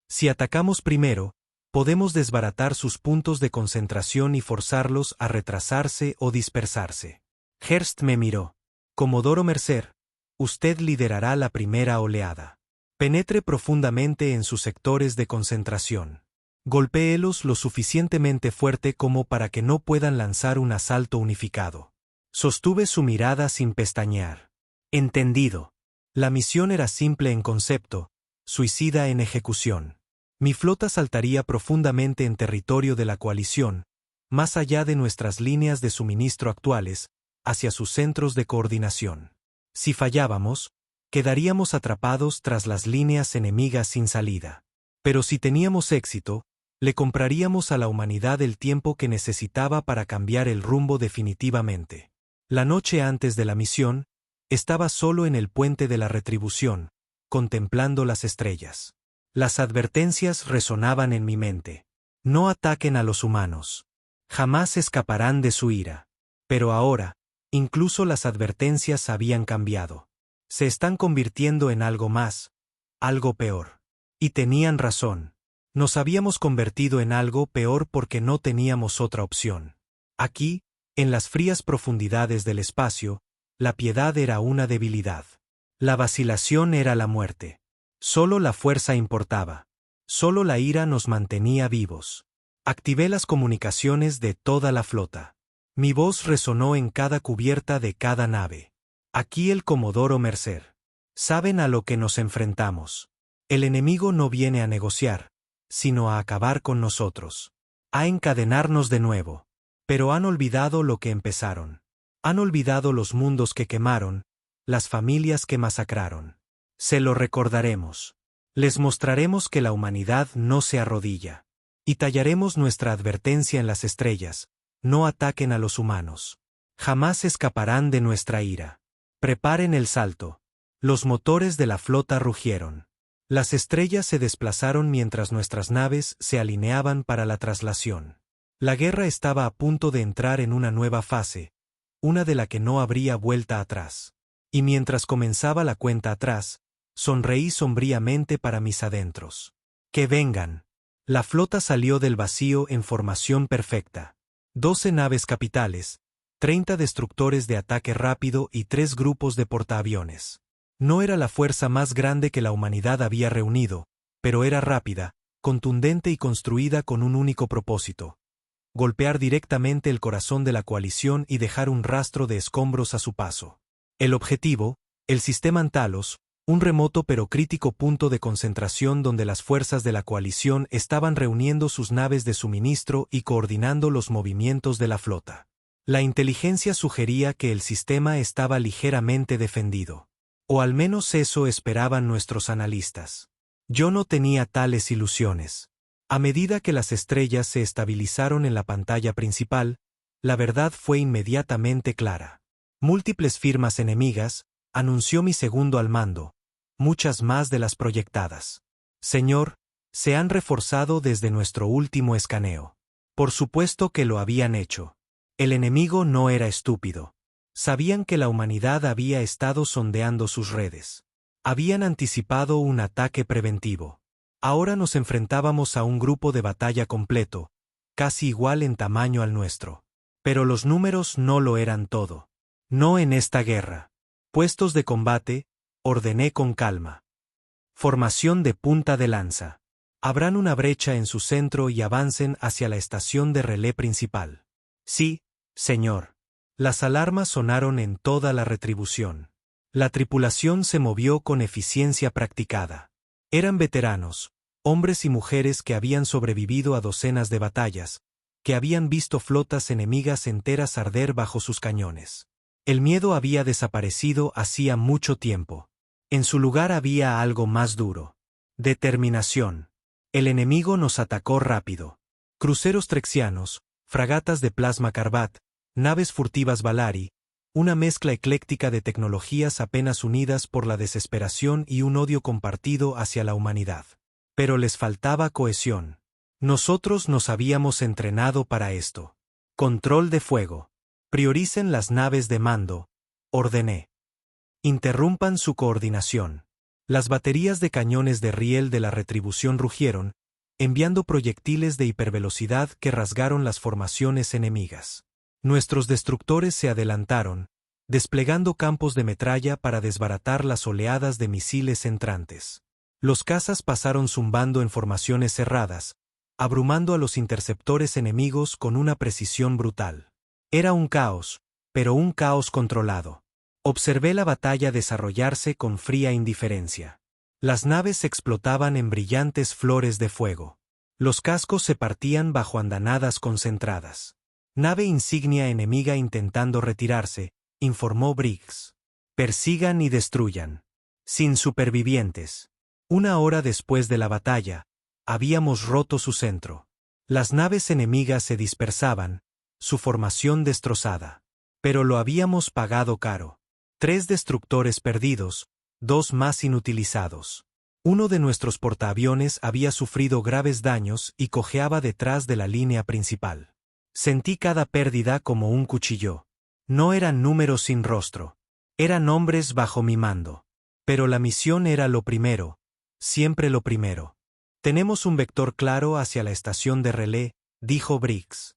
Si atacamos primero, podemos desbaratar sus puntos de concentración y forzarlos a retrasarse o dispersarse. Hearst me miró. Comodoro Mercer, usted liderará la primera oleada. Penetre profundamente en sus sectores de concentración. Golpéelos lo suficientemente fuerte como para que no puedan lanzar un asalto unificado. Sostuve su mirada sin pestañear. Entendido. La misión era simple en concepto, suicida en ejecución. Mi flota saltaría profundamente en territorio de la coalición, más allá de nuestras líneas de suministro actuales, hacia sus centros de coordinación. Si fallábamos, quedaríamos atrapados tras las líneas enemigas sin salida. Pero si teníamos éxito, le compraríamos a la humanidad el tiempo que necesitaba para cambiar el rumbo definitivamente. La noche antes de la misión, estaba solo en el puente de la retribución, contemplando las estrellas. Las advertencias resonaban en mi mente. No ataquen a los humanos. Jamás escaparán de su ira. Pero ahora, incluso las advertencias habían cambiado. Se están convirtiendo en algo más, algo peor. Y tenían razón. Nos habíamos convertido en algo peor porque no teníamos otra opción. Aquí, en las frías profundidades del espacio, la piedad era una debilidad. La vacilación era la muerte. Solo la fuerza importaba. Solo la ira nos mantenía vivos. Activé las comunicaciones de toda la flota. Mi voz resonó en cada cubierta de cada nave. Aquí el Comodoro Mercer. Saben a lo que nos enfrentamos. El enemigo no viene a negociar, sino a acabar con nosotros. A encadenarnos de nuevo. Pero han olvidado lo que empezaron. Han olvidado los mundos que quemaron, las familias que masacraron. Se lo recordaremos. Les mostraremos que la humanidad no se arrodilla. Y tallaremos nuestra advertencia en las estrellas: no ataquen a los humanos. Jamás escaparán de nuestra ira. Preparen el salto. Los motores de la flota rugieron. Las estrellas se desplazaron mientras nuestras naves se alineaban para la traslación. La guerra estaba a punto de entrar en una nueva fase, una de la que no habría vuelta atrás. Y mientras comenzaba la cuenta atrás, sonreí sombríamente para mis adentros. ¡Que vengan! La flota salió del vacío en formación perfecta. 12 naves capitales, 30 destructores de ataque rápido y 3 grupos de portaaviones. No era la fuerza más grande que la humanidad había reunido, pero era rápida, contundente y construida con un único propósito: golpear directamente el corazón de la coalición y dejar un rastro de escombros a su paso. El objetivo, el sistema Antalos, un remoto pero crítico punto de concentración donde las fuerzas de la coalición estaban reuniendo sus naves de suministro y coordinando los movimientos de la flota. La inteligencia sugería que el sistema estaba ligeramente defendido. O al menos eso esperaban nuestros analistas. Yo no tenía tales ilusiones. A medida que las estrellas se estabilizaron en la pantalla principal, la verdad fue inmediatamente clara. Múltiples firmas enemigas, anunció mi segundo al mando, muchas más de las proyectadas. Señor, se han reforzado desde nuestro último escaneo. Por supuesto que lo habían hecho. El enemigo no era estúpido. Sabían que la humanidad había estado sondeando sus redes. Habían anticipado un ataque preventivo. Ahora nos enfrentábamos a un grupo de batalla completo, casi igual en tamaño al nuestro. Pero los números no lo eran todo. No en esta guerra. Puestos de combate, ordené con calma. Formación de punta de lanza. Abran una brecha en su centro y avancen hacia la estación de relé principal. Sí, señor. Las alarmas sonaron en toda la retribución. La tripulación se movió con eficiencia practicada. Eran veteranos, hombres y mujeres que habían sobrevivido a docenas de batallas, que habían visto flotas enemigas enteras arder bajo sus cañones. El miedo había desaparecido hacía mucho tiempo. En su lugar había algo más duro: determinación. El enemigo nos atacó rápido. Cruceros trexianos, fragatas de plasma Carbat, naves furtivas Valari, una mezcla ecléctica de tecnologías apenas unidas por la desesperación y un odio compartido hacia la humanidad. Pero les faltaba cohesión. Nosotros nos habíamos entrenado para esto. Control de fuego. Prioricen las naves de mando, ordené. Interrumpan su coordinación. Las baterías de cañones de riel de la retribución rugieron, enviando proyectiles de hipervelocidad que rasgaron las formaciones enemigas. Nuestros destructores se adelantaron, desplegando campos de metralla para desbaratar las oleadas de misiles entrantes. Los cazas pasaron zumbando en formaciones cerradas, abrumando a los interceptores enemigos con una precisión brutal. Era un caos, pero un caos controlado. Observé la batalla desarrollarse con fría indiferencia. Las naves explotaban en brillantes flores de fuego. Los cascos se partían bajo andanadas concentradas. Nave insignia enemiga intentando retirarse, informó Briggs. Persigan y destruyan. Sin supervivientes. 1 hora después de la batalla, habíamos roto su centro. Las naves enemigas se dispersaban, su formación destrozada. Pero lo habíamos pagado caro. 3 destructores perdidos, 2 más inutilizados. Uno de nuestros portaaviones había sufrido graves daños y cojeaba detrás de la línea principal. Sentí cada pérdida como un cuchillo. No eran números sin rostro. Eran hombres bajo mi mando. Pero la misión era lo primero, siempre lo primero. Tenemos un vector claro hacia la estación de relé, dijo Briggs.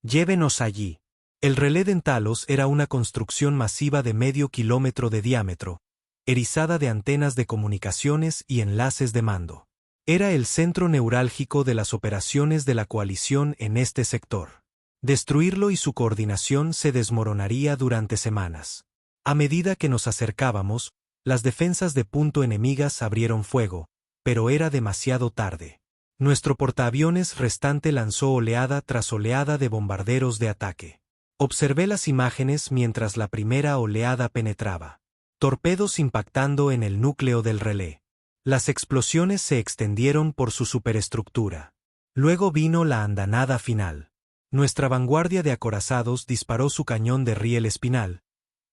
Llévenos allí. El relé de Antalos era una construcción masiva de medio kilómetro de diámetro, erizada de antenas de comunicaciones y enlaces de mando. Era el centro neurálgico de las operaciones de la coalición en este sector. Destruirlo y su coordinación se desmoronaría durante semanas. A medida que nos acercábamos, las defensas de punto enemigas abrieron fuego, pero era demasiado tarde. Nuestro portaaviones restante lanzó oleada tras oleada de bombarderos de ataque. Observé las imágenes mientras la primera oleada penetraba. Torpedos impactando en el núcleo del relé. Las explosiones se extendieron por su superestructura. Luego vino la andanada final. Nuestra vanguardia de acorazados disparó su cañón de riel espinal,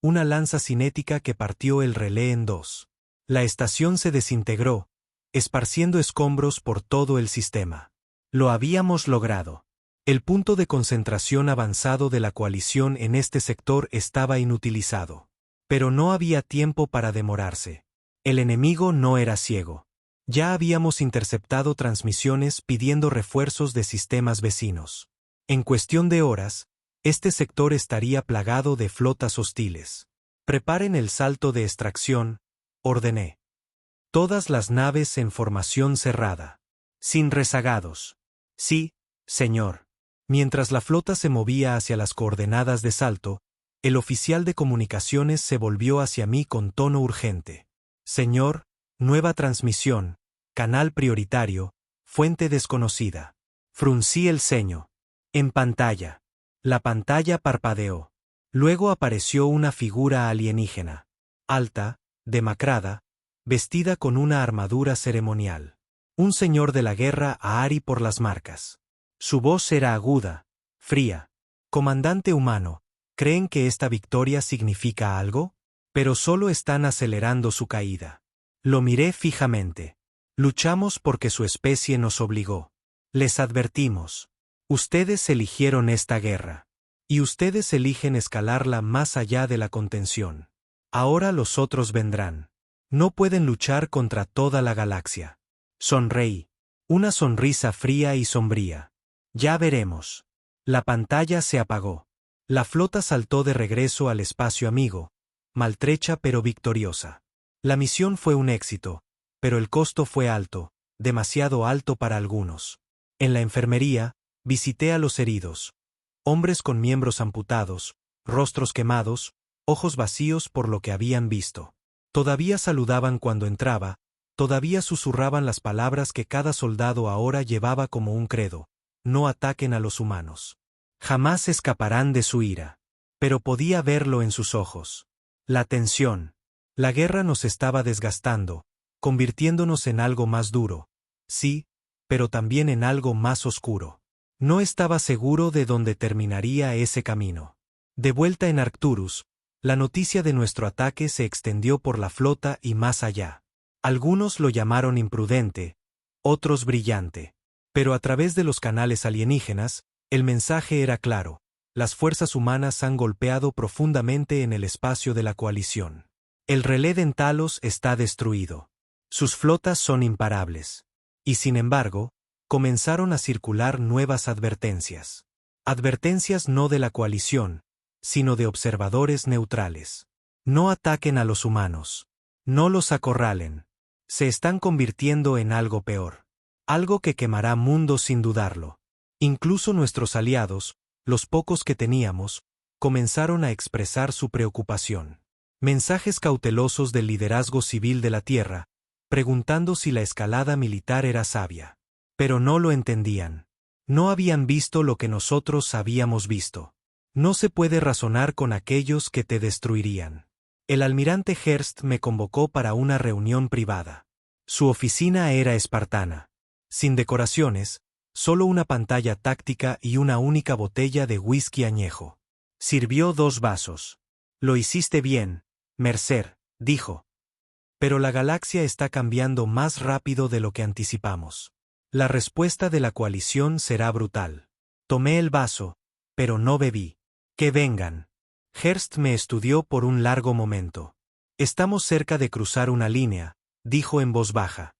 una lanza cinética que partió el relé en dos. La estación se desintegró, esparciendo escombros por todo el sistema. Lo habíamos logrado. El punto de concentración avanzado de la coalición en este sector estaba inutilizado. Pero no había tiempo para demorarse. El enemigo no era ciego. Ya habíamos interceptado transmisiones pidiendo refuerzos de sistemas vecinos. En cuestión de horas, este sector estaría plagado de flotas hostiles. Preparen el salto de extracción, ordené. Todas las naves en formación cerrada. Sin rezagados. Sí, señor. Mientras la flota se movía hacia las coordenadas de salto, el oficial de comunicaciones se volvió hacia mí con tono urgente. Señor, nueva transmisión, canal prioritario, fuente desconocida. Fruncí el ceño. En pantalla. La pantalla parpadeó. Luego apareció una figura alienígena. Alta, demacrada, vestida con una armadura ceremonial. Un señor de la guerra ahari por las marcas. Su voz era aguda, fría. Comandante humano, ¿creen que esta victoria significa algo? Pero solo están acelerando su caída. Lo miré fijamente. Luchamos porque su especie nos obligó. Les advertimos. Ustedes eligieron esta guerra. Y ustedes eligen escalarla más allá de la contención. Ahora los otros vendrán. No pueden luchar contra toda la galaxia. Sonreí. Una sonrisa fría y sombría. Ya veremos. La pantalla se apagó. La flota saltó de regreso al espacio amigo, maltrecha pero victoriosa. La misión fue un éxito, pero el costo fue alto, demasiado alto para algunos. En la enfermería, visité a los heridos. Hombres con miembros amputados, rostros quemados, ojos vacíos por lo que habían visto. Todavía saludaban cuando entraba, todavía susurraban las palabras que cada soldado ahora llevaba como un credo: no ataquen a los humanos. Jamás escaparán de su ira. Pero podía verlo en sus ojos. La tensión. La guerra nos estaba desgastando, convirtiéndonos en algo más duro. Sí, pero también en algo más oscuro. No estaba seguro de dónde terminaría ese camino. De vuelta en Arcturus, la noticia de nuestro ataque se extendió por la flota y más allá. Algunos lo llamaron imprudente, otros brillante. Pero a través de los canales alienígenas, el mensaje era claro: las fuerzas humanas han golpeado profundamente en el espacio de la coalición. El relé de Entalos está destruido. Sus flotas son imparables. Y sin embargo, comenzaron a circular nuevas advertencias. Advertencias no de la coalición, sino de observadores neutrales. No ataquen a los humanos. No los acorralen. Se están convirtiendo en algo peor. Algo que quemará mundos sin dudarlo. Incluso nuestros aliados, los pocos que teníamos, comenzaron a expresar su preocupación. Mensajes cautelosos del liderazgo civil de la Tierra, preguntando si la escalada militar era sabia. Pero no lo entendían. No habían visto lo que nosotros habíamos visto. No se puede razonar con aquellos que te destruirían. El almirante Hearst me convocó para una reunión privada. Su oficina era espartana. Sin decoraciones, solo una pantalla táctica y una única botella de whisky añejo. Sirvió 2 vasos. Lo hiciste bien, Mercer, dijo. Pero la galaxia está cambiando más rápido de lo que anticipamos. La respuesta de la coalición será brutal. Tomé el vaso, pero no bebí. Que vengan. Hearst me estudió por un largo momento. Estamos cerca de cruzar una línea, dijo en voz baja.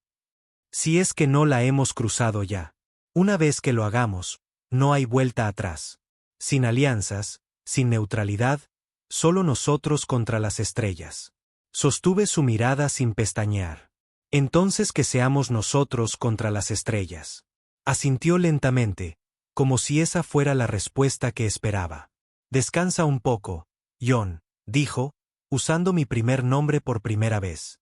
Si es que no la hemos cruzado ya. Una vez que lo hagamos, no hay vuelta atrás. Sin alianzas, sin neutralidad, solo nosotros contra las estrellas. Sostuve su mirada sin pestañear. Entonces que seamos nosotros contra las estrellas. Asintió lentamente, como si esa fuera la respuesta que esperaba. Descansa un poco, John, dijo, usando mi primer nombre por primera vez.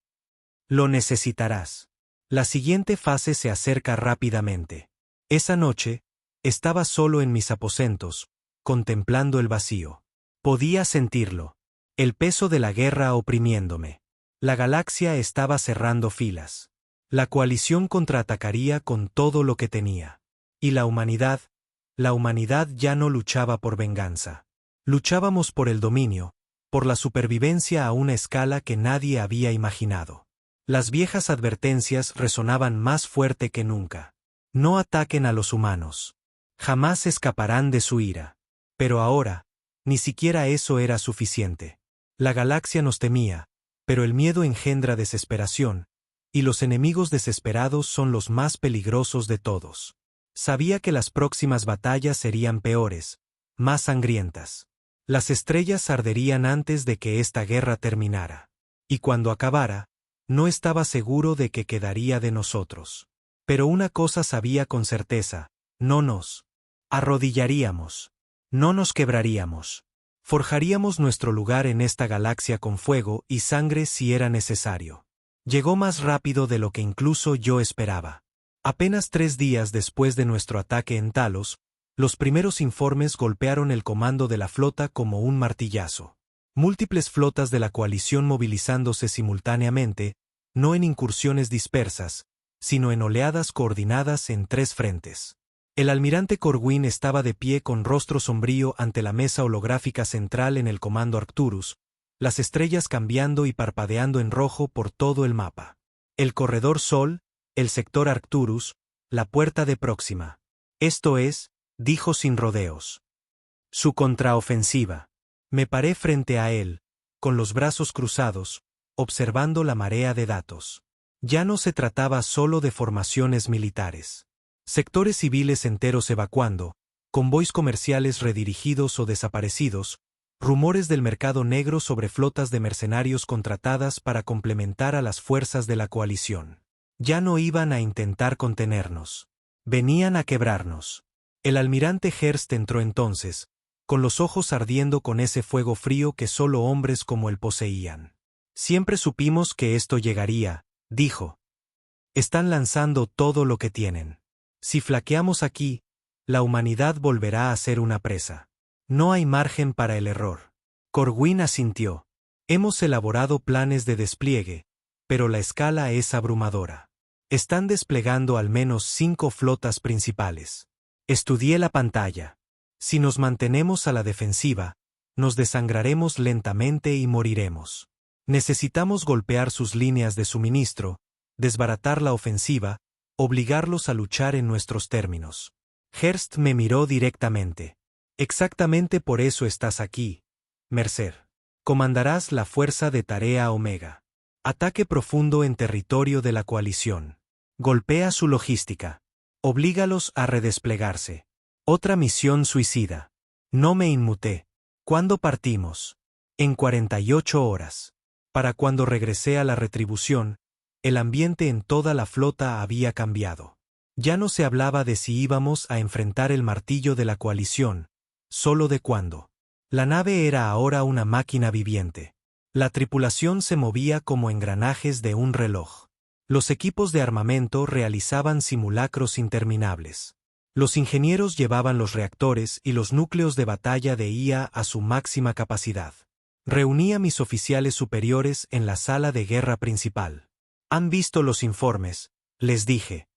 Lo necesitarás. La siguiente fase se acerca rápidamente. Esa noche, estaba solo en mis aposentos, contemplando el vacío. Podía sentirlo. El peso de la guerra oprimiéndome. La galaxia estaba cerrando filas. La coalición contraatacaría con todo lo que tenía. Y la humanidad ya no luchaba por venganza. Luchábamos por el dominio, por la supervivencia a una escala que nadie había imaginado. Las viejas advertencias resonaban más fuerte que nunca. No ataquen a los humanos. Jamás escaparán de su ira. Pero ahora, ni siquiera eso era suficiente. La galaxia nos temía, pero el miedo engendra desesperación, y los enemigos desesperados son los más peligrosos de todos. Sabía que las próximas batallas serían peores, más sangrientas. Las estrellas arderían antes de que esta guerra terminara. Y cuando acabara, no estaba seguro de que quedaría de nosotros. Pero una cosa sabía con certeza, no nos arrodillaríamos. No nos quebraríamos. Forjaríamos nuestro lugar en esta galaxia con fuego y sangre si era necesario. Llegó más rápido de lo que incluso yo esperaba. Apenas 3 días después de nuestro ataque en Talos, los primeros informes golpearon el comando de la flota como un martillazo. Múltiples flotas de la coalición movilizándose simultáneamente, no en incursiones dispersas, sino en oleadas coordinadas en 3 frentes. El almirante Corwin estaba de pie con rostro sombrío ante la mesa holográfica central en el comando Arcturus, las estrellas cambiando y parpadeando en rojo por todo el mapa. El corredor Sol, el sector Arcturus, la puerta de Próxima. Esto es, dijo sin rodeos. Su contraofensiva. Me paré frente a él, con los brazos cruzados, observando la marea de datos. Ya no se trataba solo de formaciones militares. Sectores civiles enteros evacuando, convoys comerciales redirigidos o desaparecidos, rumores del mercado negro sobre flotas de mercenarios contratadas para complementar a las fuerzas de la coalición. Ya no iban a intentar contenernos. Venían a quebrarnos. El almirante Hearst entró entonces, con los ojos ardiendo con ese fuego frío que solo hombres como él poseían. Siempre supimos que esto llegaría, dijo. Están lanzando todo lo que tienen. Si flaqueamos aquí, la humanidad volverá a ser una presa. No hay margen para el error. Corwin asintió. Hemos elaborado planes de despliegue, pero la escala es abrumadora. Están desplegando al menos 5 flotas principales. Estudié la pantalla. Si nos mantenemos a la defensiva, nos desangraremos lentamente y moriremos. Necesitamos golpear sus líneas de suministro, desbaratar la ofensiva, obligarlos a luchar en nuestros términos. Hearst me miró directamente. Exactamente por eso estás aquí, Mercer. Comandarás la fuerza de Tarea Omega. Ataque profundo en territorio de la coalición. Golpea su logística. Oblígalos a redesplegarse. Otra misión suicida. No me inmuté. ¿Cuándo partimos? En 48 horas. Para cuando regresé a la retribución, el ambiente en toda la flota había cambiado. Ya no se hablaba de si íbamos a enfrentar el martillo de la coalición, solo de cuándo. La nave era ahora una máquina viviente. La tripulación se movía como engranajes de un reloj. Los equipos de armamento realizaban simulacros interminables. Los ingenieros llevaban los reactores y los núcleos de batalla de IA a su máxima capacidad. Reuní a mis oficiales superiores en la sala de guerra principal. Han visto los informes, les dije.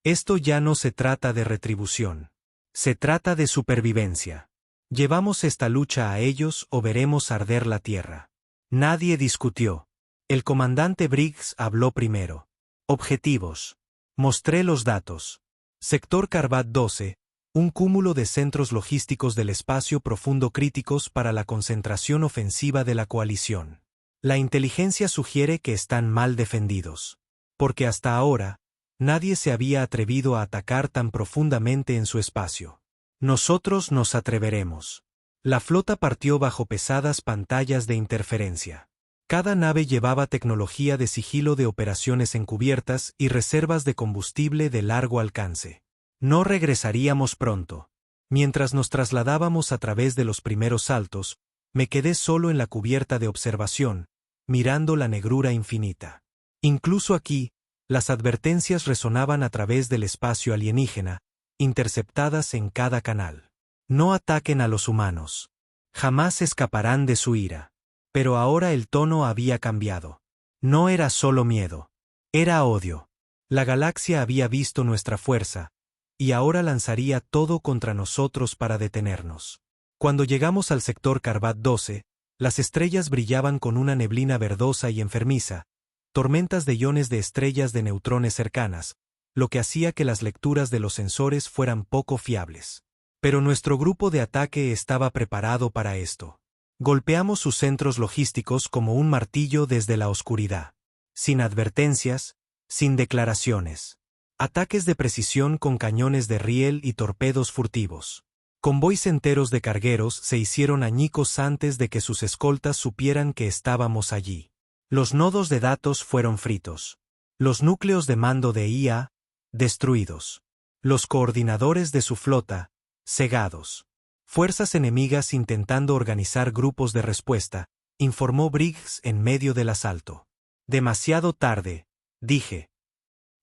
Esto ya no se trata de retribución. Se trata de supervivencia. Llevamos esta lucha a ellos o veremos arder la tierra. Nadie discutió. El comandante Briggs habló primero. Objetivos. Mostré los datos. Sector Carbat 12, un cúmulo de centros logísticos del espacio profundo críticos para la concentración ofensiva de la coalición. La inteligencia sugiere que están mal defendidos. Porque hasta ahora, nadie se había atrevido a atacar tan profundamente en su espacio. Nosotros nos atreveremos. La flota partió bajo pesadas pantallas de interferencia. Cada nave llevaba tecnología de sigilo de operaciones encubiertas y reservas de combustible de largo alcance. No regresaríamos pronto. Mientras nos trasladábamos a través de los primeros saltos, me quedé solo en la cubierta de observación, mirando la negrura infinita. Incluso aquí, las advertencias resonaban a través del espacio alienígena, interceptadas en cada canal. No ataquen a los humanos. Jamás escaparán de su ira. Pero ahora el tono había cambiado. No era solo miedo. Era odio. La galaxia había visto nuestra fuerza, y ahora lanzaría todo contra nosotros para detenernos. Cuando llegamos al sector Karbat 12, las estrellas brillaban con una neblina verdosa y enfermiza, tormentas de iones de estrellas de neutrones cercanas, lo que hacía que las lecturas de los sensores fueran poco fiables. Pero nuestro grupo de ataque estaba preparado para esto. Golpeamos sus centros logísticos como un martillo desde la oscuridad. Sin advertencias, sin declaraciones. Ataques de precisión con cañones de riel y torpedos furtivos. Convoys enteros de cargueros se hicieron añicos antes de que sus escoltas supieran que estábamos allí. Los nodos de datos fueron fritos. Los núcleos de mando de IA, destruidos. Los coordinadores de su flota, cegados. Fuerzas enemigas intentando organizar grupos de respuesta, informó Briggs en medio del asalto. Demasiado tarde, dije.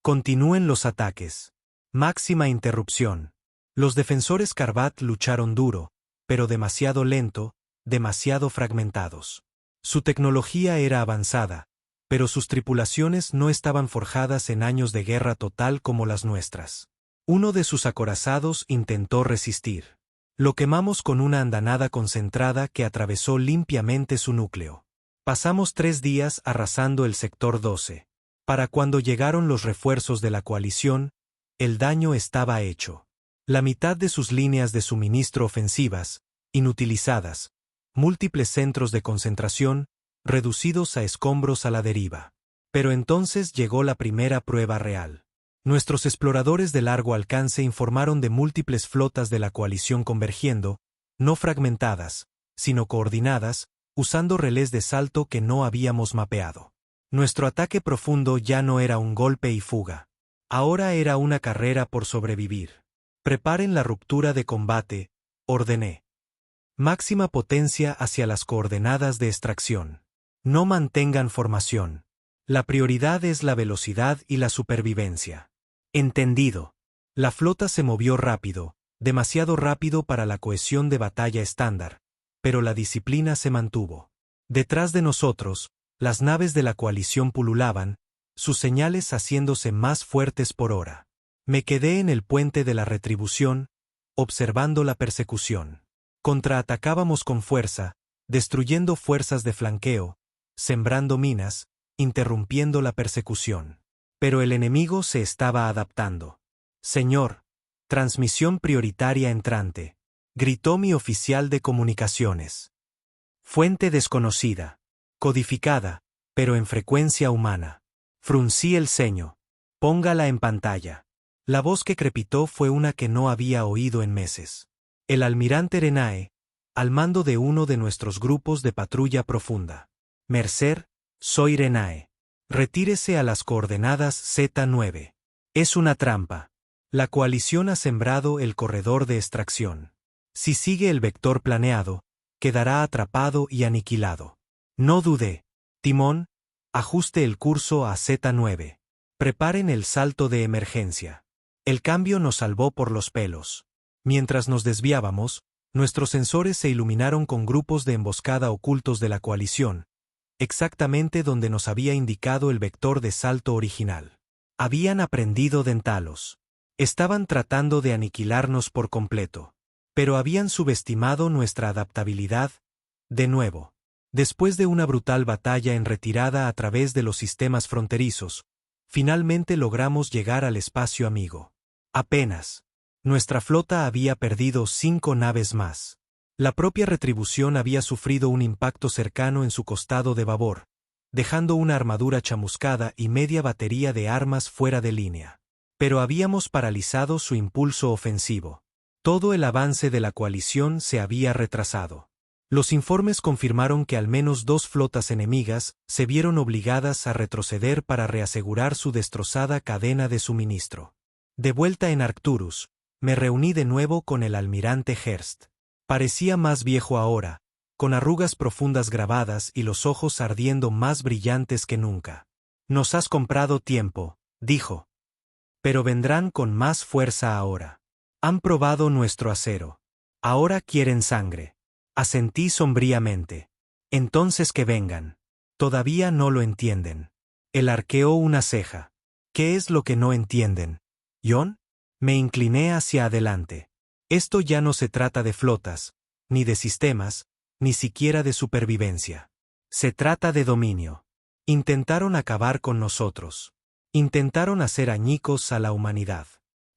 Continúen los ataques. Máxima interrupción. Los defensores Karbat lucharon duro, pero demasiado lento, demasiado fragmentados. Su tecnología era avanzada, pero sus tripulaciones no estaban forjadas en años de guerra total como las nuestras. Uno de sus acorazados intentó resistir. Lo quemamos con una andanada concentrada que atravesó limpiamente su núcleo. Pasamos 3 días arrasando el sector 12. Para cuando llegaron los refuerzos de la coalición, el daño estaba hecho. La mitad de sus líneas de suministro ofensivas, inutilizadas, múltiples centros de concentración, reducidos a escombros a la deriva. Pero entonces llegó la primera prueba real. Nuestros exploradores de largo alcance informaron de múltiples flotas de la coalición convergiendo, no fragmentadas, sino coordinadas, usando relés de salto que no habíamos mapeado. Nuestro ataque profundo ya no era un golpe y fuga. Ahora era una carrera por sobrevivir. Preparen la ruptura de combate, ordené. Máxima potencia hacia las coordenadas de extracción. No mantengan formación. La prioridad es la velocidad y la supervivencia. Entendido. La flota se movió rápido, demasiado rápido para la cohesión de batalla estándar, pero la disciplina se mantuvo. Detrás de nosotros, las naves de la coalición pululaban, sus señales haciéndose más fuertes por hora. Me quedé en el puente de la retribución, observando la persecución. Contraatacábamos con fuerza, destruyendo fuerzas de flanqueo, sembrando minas, interrumpiendo la persecución. Pero el enemigo se estaba adaptando. Señor, transmisión prioritaria entrante, gritó mi oficial de comunicaciones. Fuente desconocida. Codificada, pero en frecuencia humana. Fruncí el ceño. Póngala en pantalla. La voz que crepitó fue una que no había oído en meses. El almirante Renae, al mando de uno de nuestros grupos de patrulla profunda. Mercer, soy Renae. Retírese a las coordenadas Z9. Es una trampa. La coalición ha sembrado el corredor de extracción. Si sigue el vector planeado, quedará atrapado y aniquilado. No dudé. Timón, ajuste el curso a Z9. Preparen el salto de emergencia. El cambio nos salvó por los pelos. Mientras nos desviábamos, nuestros sensores se iluminaron con grupos de emboscada ocultos de la coalición, exactamente donde nos había indicado el vector de salto original. Habían aprendido de Entalos. Estaban tratando de aniquilarnos por completo. Pero habían subestimado nuestra adaptabilidad, de nuevo. Después de una brutal batalla en retirada a través de los sistemas fronterizos, finalmente logramos llegar al espacio amigo. Apenas. Nuestra flota había perdido 5 naves más. La propia retribución había sufrido un impacto cercano en su costado de babor, dejando una armadura chamuscada y media batería de armas fuera de línea. Pero habíamos paralizado su impulso ofensivo. Todo el avance de la coalición se había retrasado. Los informes confirmaron que al menos 2 flotas enemigas se vieron obligadas a retroceder para reasegurar su destrozada cadena de suministro. De vuelta en Arcturus, me reuní de nuevo con el almirante Hearst. Parecía más viejo ahora, con arrugas profundas grabadas y los ojos ardiendo más brillantes que nunca. «Nos has comprado tiempo», dijo. «Pero vendrán con más fuerza ahora. Han probado nuestro acero. Ahora quieren sangre». Asentí sombríamente. «Entonces que vengan». Todavía no lo entienden. Él arqueó una ceja. «¿Qué es lo que no entienden, John?» Me incliné hacia adelante. «Esto ya no se trata de flotas, ni de sistemas, ni siquiera de supervivencia. Se trata de dominio. Intentaron acabar con nosotros. Intentaron hacer añicos a la humanidad.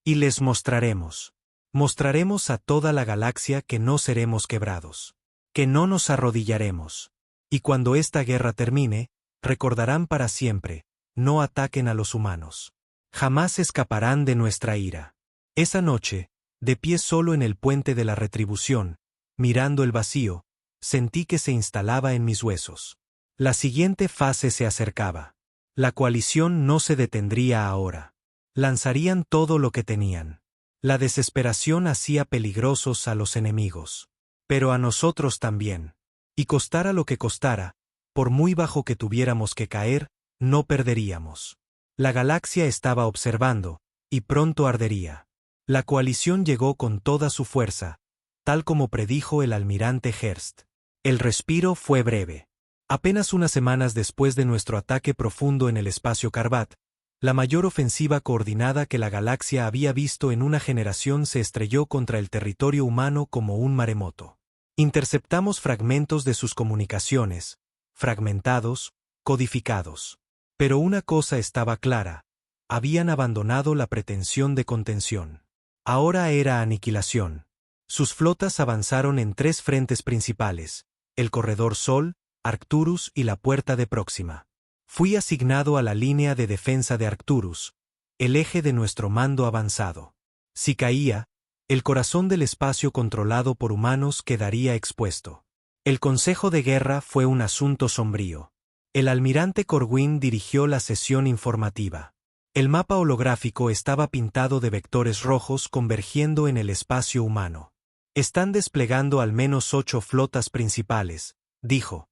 Y les mostraremos. Mostraremos a toda la galaxia que no seremos quebrados. Que no nos arrodillaremos. Y cuando esta guerra termine, recordarán para siempre, no ataquen a los humanos. Jamás escaparán de nuestra ira». Esa noche, de pie solo en el puente de la retribución, mirando el vacío, sentí que se instalaba en mis huesos. La siguiente fase se acercaba. La coalición no se detendría ahora. Lanzarían todo lo que tenían. La desesperación hacía peligrosos a los enemigos. Pero a nosotros también. Y costara lo que costara, por muy bajo que tuviéramos que caer, no perderíamos. La galaxia estaba observando, y pronto ardería. La coalición llegó con toda su fuerza, tal como predijo el almirante Hearst. El respiro fue breve. Apenas unas semanas después de nuestro ataque profundo en el espacio Karbat, la mayor ofensiva coordinada que la galaxia había visto en una generación se estrelló contra el territorio humano como un maremoto. Interceptamos fragmentos de sus comunicaciones, fragmentados, codificados. Pero una cosa estaba clara: habían abandonado la pretensión de contención. Ahora era aniquilación. Sus flotas avanzaron en 3 frentes principales: el Corredor Sol, Arcturus y la Puerta de Próxima. Fui asignado a la línea de defensa de Arcturus, el eje de nuestro mando avanzado. Si caía, el corazón del espacio controlado por humanos quedaría expuesto. El consejo de guerra fue un asunto sombrío. El almirante Corwin dirigió la sesión informativa. El mapa holográfico estaba pintado de vectores rojos convergiendo en el espacio humano. «Están desplegando al menos 8 flotas principales», dijo.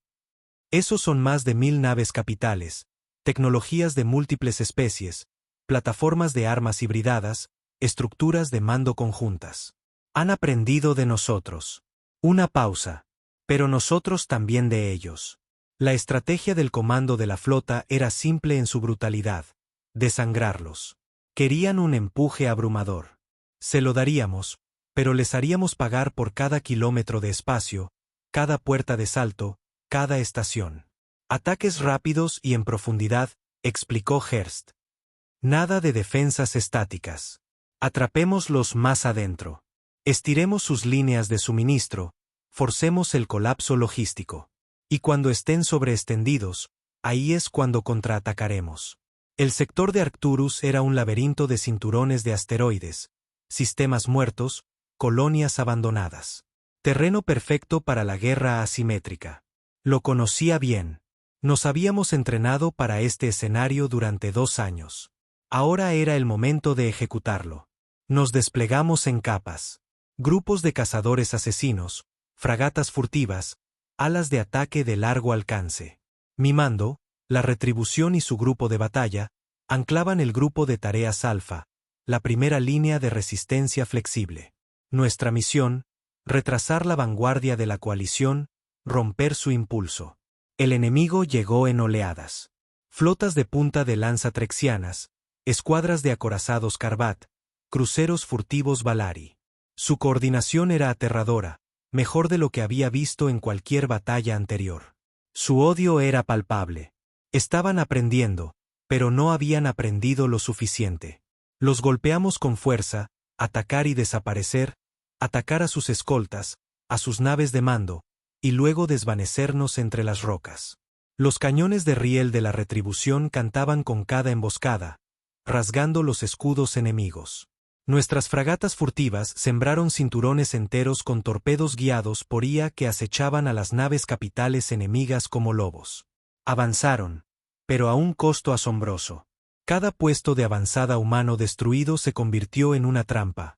«Esos son más de 1000 naves capitales, tecnologías de múltiples especies, plataformas de armas hibridadas, estructuras de mando conjuntas. Han aprendido de nosotros». Una pausa. «Pero nosotros también de ellos». La estrategia del comando de la flota era simple en su brutalidad: desangrarlos. Querían un empuje abrumador. Se lo daríamos, pero les haríamos pagar por cada kilómetro de espacio, cada puerta de salto, cada estación. «Ataques rápidos y en profundidad», explicó Hearst. «Nada de defensas estáticas. Atrapémoslos más adentro. Estiremos sus líneas de suministro, forcemos el colapso logístico. Y cuando estén sobreextendidos, ahí es cuando contraatacaremos». El sector de Arcturus era un laberinto de cinturones de asteroides, sistemas muertos, colonias abandonadas. Terreno perfecto para la guerra asimétrica. Lo conocía bien. Nos habíamos entrenado para este escenario durante 2 años. Ahora era el momento de ejecutarlo. Nos desplegamos en capas. Grupos de cazadores asesinos, fragatas furtivas, alas de ataque de largo alcance. Mi mando, la Retribución y su grupo de batalla, anclaban el grupo de tareas Alfa, la primera línea de resistencia flexible. Nuestra misión: retrasar la vanguardia de la coalición, romper su impulso. El enemigo llegó en oleadas. Flotas de punta de lanza trexianas, escuadras de acorazados Karbat, cruceros furtivos Valari. Su coordinación era aterradora, mejor de lo que había visto en cualquier batalla anterior. Su odio era palpable. Estaban aprendiendo, pero no habían aprendido lo suficiente. Los golpeamos con fuerza: atacar y desaparecer, atacar a sus escoltas, a sus naves de mando, y luego desvanecernos entre las rocas. Los cañones de riel de la Retribución cantaban con cada emboscada, rasgando los escudos enemigos. Nuestras fragatas furtivas sembraron cinturones enteros con torpedos guiados por IA que acechaban a las naves capitales enemigas como lobos. Avanzaron, pero a un costo asombroso. Cada puesto de avanzada humano destruido se convirtió en una trampa.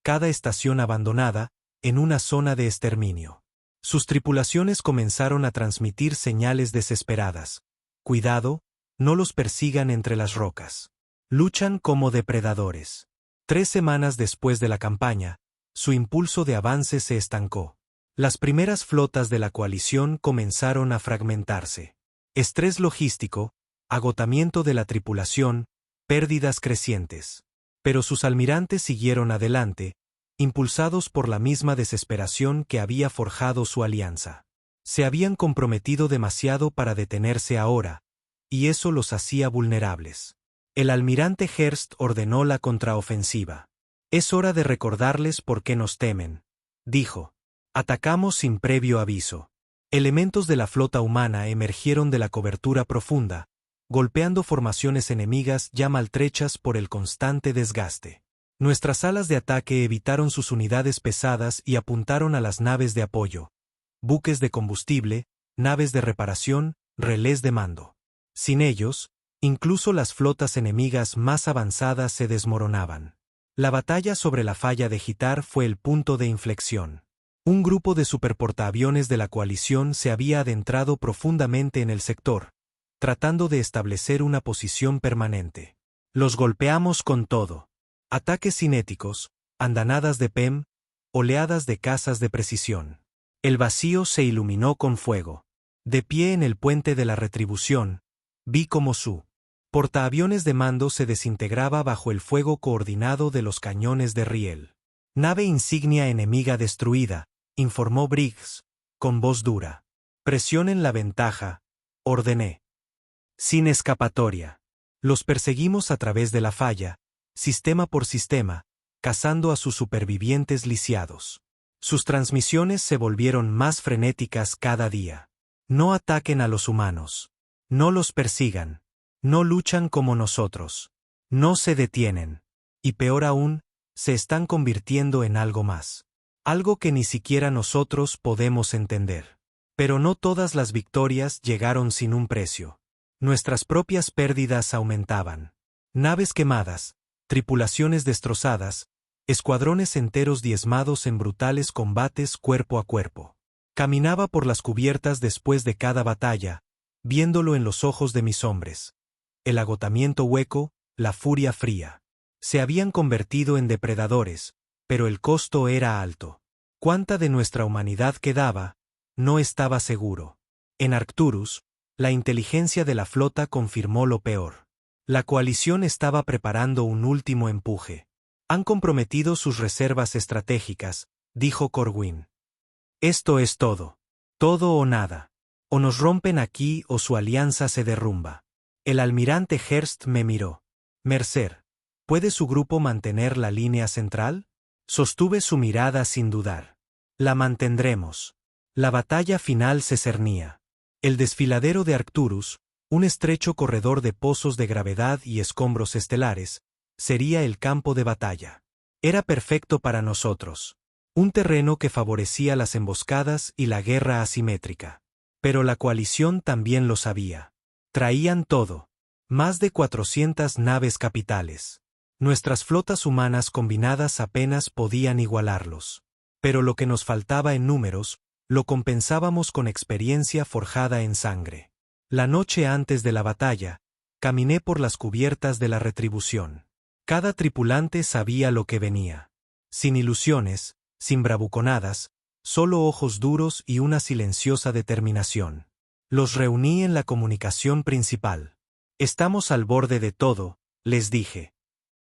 Cada estación abandonada, en una zona de exterminio. Sus tripulaciones comenzaron a transmitir señales desesperadas. Cuidado, no los persigan entre las rocas. Luchan como depredadores. 3 semanas después de la campaña, su impulso de avance se estancó. Las primeras flotas de la coalición comenzaron a fragmentarse. Estrés logístico, agotamiento de la tripulación, pérdidas crecientes. Pero sus almirantes siguieron adelante, impulsados por la misma desesperación que había forjado su alianza. Se habían comprometido demasiado para detenerse ahora, y eso los hacía vulnerables. El almirante Hearst ordenó la contraofensiva. «Es hora de recordarles por qué nos temen», dijo. «Atacamos sin previo aviso». Elementos de la flota humana emergieron de la cobertura profunda, golpeando formaciones enemigas ya maltrechas por el constante desgaste. Nuestras alas de ataque evitaron sus unidades pesadas y apuntaron a las naves de apoyo, buques de combustible, naves de reparación, relés de mando. Sin ellos, incluso las flotas enemigas más avanzadas se desmoronaban. La batalla sobre la falla de Gitar fue el punto de inflexión. Un grupo de superportaaviones de la coalición se había adentrado profundamente en el sector, tratando de establecer una posición permanente. Los golpeamos con todo. Ataques cinéticos, andanadas de PEM, oleadas de cazas de precisión. El vacío se iluminó con fuego. De pie en el puente de la retribución, vi cómo su portaaviones de mando se desintegraba bajo el fuego coordinado de los cañones de riel. «Nave insignia enemiga destruida», informó Briggs, con voz dura. «Presionen la ventaja», ordené. Sin escapatoria. Los perseguimos a través de la falla, sistema por sistema, cazando a sus supervivientes lisiados. Sus transmisiones se volvieron más frenéticas cada día. «No ataquen a los humanos. No los persigan. No luchan como nosotros. No se detienen. Y peor aún, se están convirtiendo en algo más. Algo que ni siquiera nosotros podemos entender». Pero no todas las victorias llegaron sin un precio. Nuestras propias pérdidas aumentaban. Naves quemadas, tripulaciones destrozadas, escuadrones enteros diezmados en brutales combates cuerpo a cuerpo. Caminaba por las cubiertas después de cada batalla, viéndolo en los ojos de mis hombres. El agotamiento hueco, la furia fría. Se habían convertido en depredadores, pero el costo era alto. ¿Cuánta de nuestra humanidad quedaba? No estaba seguro. En Arcturus, la inteligencia de la flota confirmó lo peor. La coalición estaba preparando un último empuje. «Han comprometido sus reservas estratégicas», dijo Corwin. «Esto es todo. Todo o nada. O nos rompen aquí o su alianza se derrumba». El almirante Hearst me miró. «Mercer, ¿puede su grupo mantener la línea central?» Sostuve su mirada sin dudar. «La mantendremos». La batalla final se cernía. El desfiladero de Arcturus, un estrecho corredor de pozos de gravedad y escombros estelares, sería el campo de batalla. Era perfecto para nosotros. Un terreno que favorecía las emboscadas y la guerra asimétrica. Pero la coalición también lo sabía. Traían todo. Más de 400 naves capitales. Nuestras flotas humanas combinadas apenas podían igualarlos. Pero lo que nos faltaba en números, lo compensábamos con experiencia forjada en sangre. La noche antes de la batalla, caminé por las cubiertas de la retribución. Cada tripulante sabía lo que venía. Sin ilusiones, sin bravuconadas, solo ojos duros y una silenciosa determinación. Los reuní en la comunicación principal. «Estamos al borde de todo», les dije.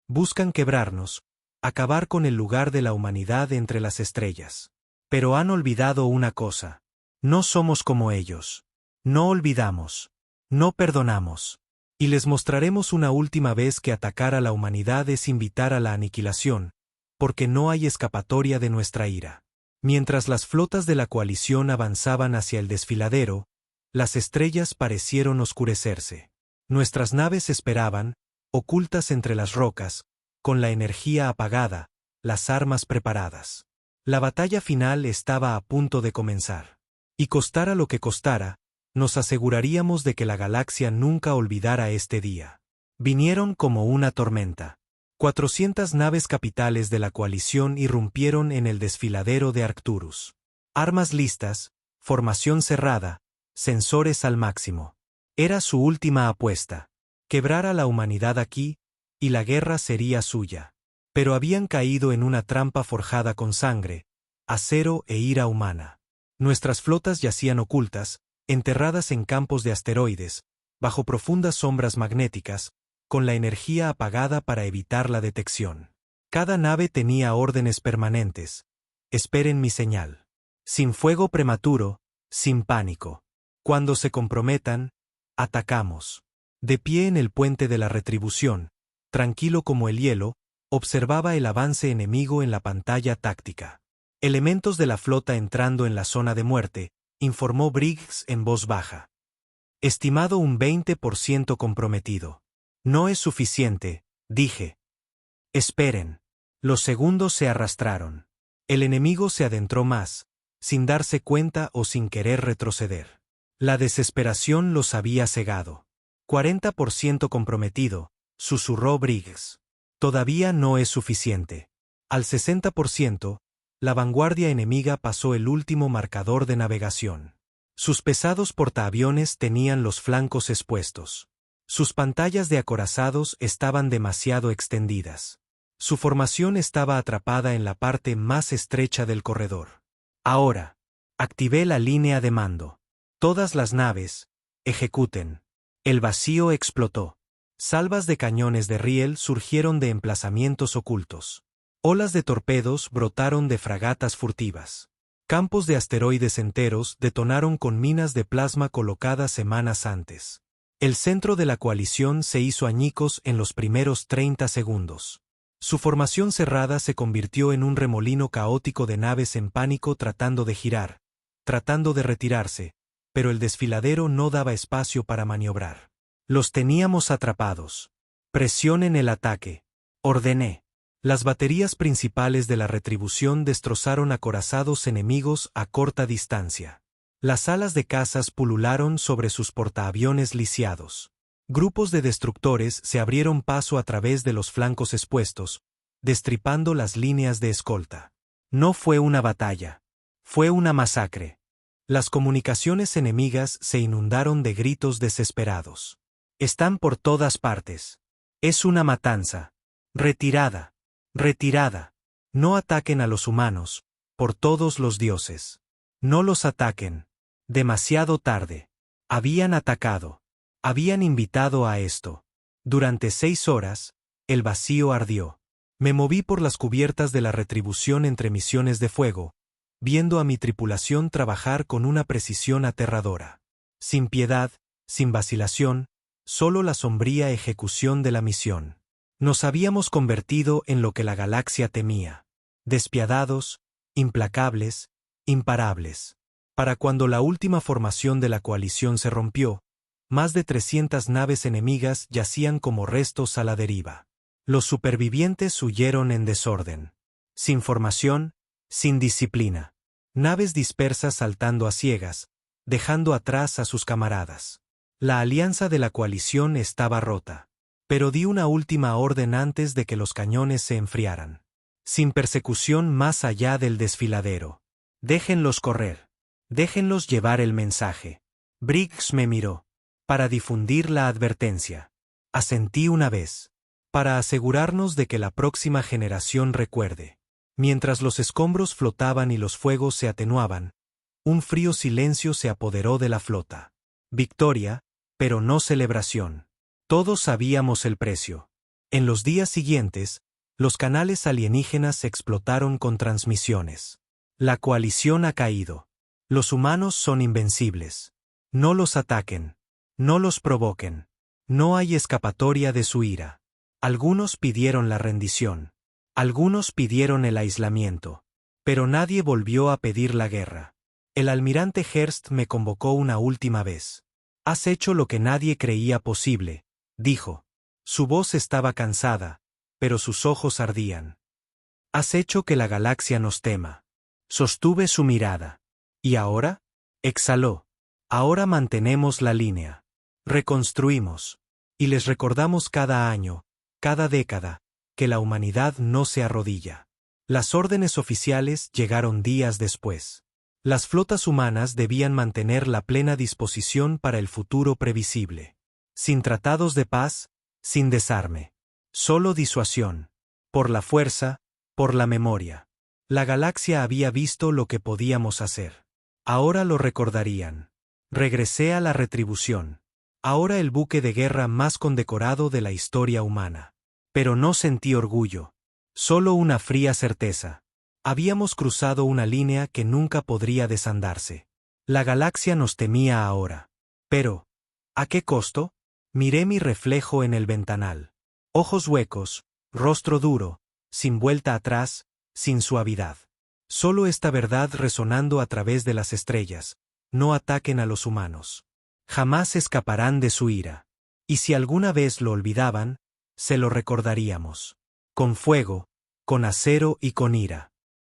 «Buscan quebrarnos, acabar con el lugar de la humanidad entre las estrellas. Pero han olvidado una cosa. No somos como ellos. No olvidamos. No perdonamos. Y les mostraremos una última vez que atacar a la humanidad es invitar a la aniquilación, porque no hay escapatoria de nuestra ira». Mientras las flotas de la coalición avanzaban hacia el desfiladero, las estrellas parecieron oscurecerse. Nuestras naves esperaban, ocultas entre las rocas, con la energía apagada, las armas preparadas. La batalla final estaba a punto de comenzar. Y costara lo que costara, nos aseguraríamos de que la galaxia nunca olvidara este día. Vinieron como una tormenta. 400 naves capitales de la coalición irrumpieron en el desfiladero de Arcturus. Armas listas, formación cerrada, sensores al máximo. Era su última apuesta. Quebrar a la humanidad aquí, y la guerra sería suya. Pero habían caído en una trampa forjada con sangre, acero e ira humana. Nuestras flotas yacían ocultas, enterradas en campos de asteroides, bajo profundas sombras magnéticas, con la energía apagada para evitar la detección. Cada nave tenía órdenes permanentes. Esperen mi señal. Sin fuego prematuro, sin pánico. Cuando se comprometan, atacamos. De pie en el puente de la retribución, tranquilo como el hielo, observaba el avance enemigo en la pantalla táctica. Elementos de la flota entrando en la zona de muerte, informó Briggs en voz baja. Estimado un 20% comprometido. No es suficiente, dije. Esperen. Los segundos se arrastraron. El enemigo se adentró más, sin darse cuenta o sin querer retroceder. La desesperación los había cegado. 40% comprometido, susurró Briggs. Todavía no es suficiente. Al 60%, la vanguardia enemiga pasó el último marcador de navegación. Sus pesados portaaviones tenían los flancos expuestos. Sus pantallas de acorazados estaban demasiado extendidas. Su formación estaba atrapada en la parte más estrecha del corredor. Ahora, activé la línea de mando. Todas las naves, ejecuten. El vacío explotó. Salvas de cañones de riel surgieron de emplazamientos ocultos. Olas de torpedos brotaron de fragatas furtivas. Campos de asteroides enteros detonaron con minas de plasma colocadas semanas antes. El centro de la coalición se hizo añicos en los primeros 30 segundos. Su formación cerrada se convirtió en un remolino caótico de naves en pánico tratando de girar, tratando de retirarse, pero el desfiladero no daba espacio para maniobrar. Los teníamos atrapados. Presionen el ataque. Ordené. Las baterías principales de la retribución destrozaron acorazados enemigos a corta distancia. Las alas de cazas pulularon sobre sus portaaviones lisiados. Grupos de destructores se abrieron paso a través de los flancos expuestos, destripando las líneas de escolta. No fue una batalla. Fue una masacre. Las comunicaciones enemigas se inundaron de gritos desesperados. Están por todas partes. Es una matanza. Retirada. Retirada. No ataquen a los humanos, por todos los dioses. No los ataquen. Demasiado tarde. Habían atacado. Habían invitado a esto. Durante 6 horas, el vacío ardió. Me moví por las cubiertas de la retribución entre misiones de fuego, viendo a mi tripulación trabajar con una precisión aterradora. Sin piedad, sin vacilación, solo la sombría ejecución de la misión. Nos habíamos convertido en lo que la galaxia temía. Despiadados, implacables, imparables. Para cuando la última formación de la coalición se rompió, más de 300 naves enemigas yacían como restos a la deriva. Los supervivientes huyeron en desorden. Sin formación, sin disciplina. Naves dispersas saltando a ciegas, dejando atrás a sus camaradas. La alianza de la coalición estaba rota. Pero di una última orden antes de que los cañones se enfriaran. Sin persecución más allá del desfiladero. Déjenlos correr. Déjenlos llevar el mensaje. Briggs me miró. Para difundir la advertencia. Asentí una vez. Para asegurarnos de que la próxima generación recuerde. Mientras los escombros flotaban y los fuegos se atenuaban, un frío silencio se apoderó de la flota. Victoria, pero no celebración. Todos sabíamos el precio. En los días siguientes, los canales alienígenas explotaron con transmisiones. La coalición ha caído. Los humanos son invencibles. No los ataquen. No los provoquen. No hay escapatoria de su ira. Algunos pidieron la rendición. Algunos pidieron el aislamiento. Pero nadie volvió a pedir la guerra. El almirante Hearst me convocó una última vez. Has hecho lo que nadie creía posible, dijo. Su voz estaba cansada, pero sus ojos ardían. Has hecho que la galaxia nos tema. Sostuve su mirada. ¿Y ahora? Exhaló. Ahora mantenemos la línea. Reconstruimos. Y les recordamos cada año, cada década, que la humanidad no se arrodilla. Las órdenes oficiales llegaron días después. Las flotas humanas debían mantener la plena disposición para el futuro previsible. Sin tratados de paz, sin desarme. Solo disuasión. Por la fuerza, por la memoria. La galaxia había visto lo que podíamos hacer. Ahora lo recordarían. Regresé a la retribución. Ahora el buque de guerra más condecorado de la historia humana. Pero no sentí orgullo. Solo una fría certeza. Habíamos cruzado una línea que nunca podría desandarse. La galaxia nos temía ahora. Pero, ¿a qué costo? Miré mi reflejo en el ventanal. Ojos huecos, rostro duro, sin vuelta atrás, sin suavidad. Solo esta verdad resonando a través de las estrellas. No ataquen a los humanos. Jamás escaparán de su ira. Y si alguna vez lo olvidaban, se lo recordaríamos. Con fuego, con acero y con ira.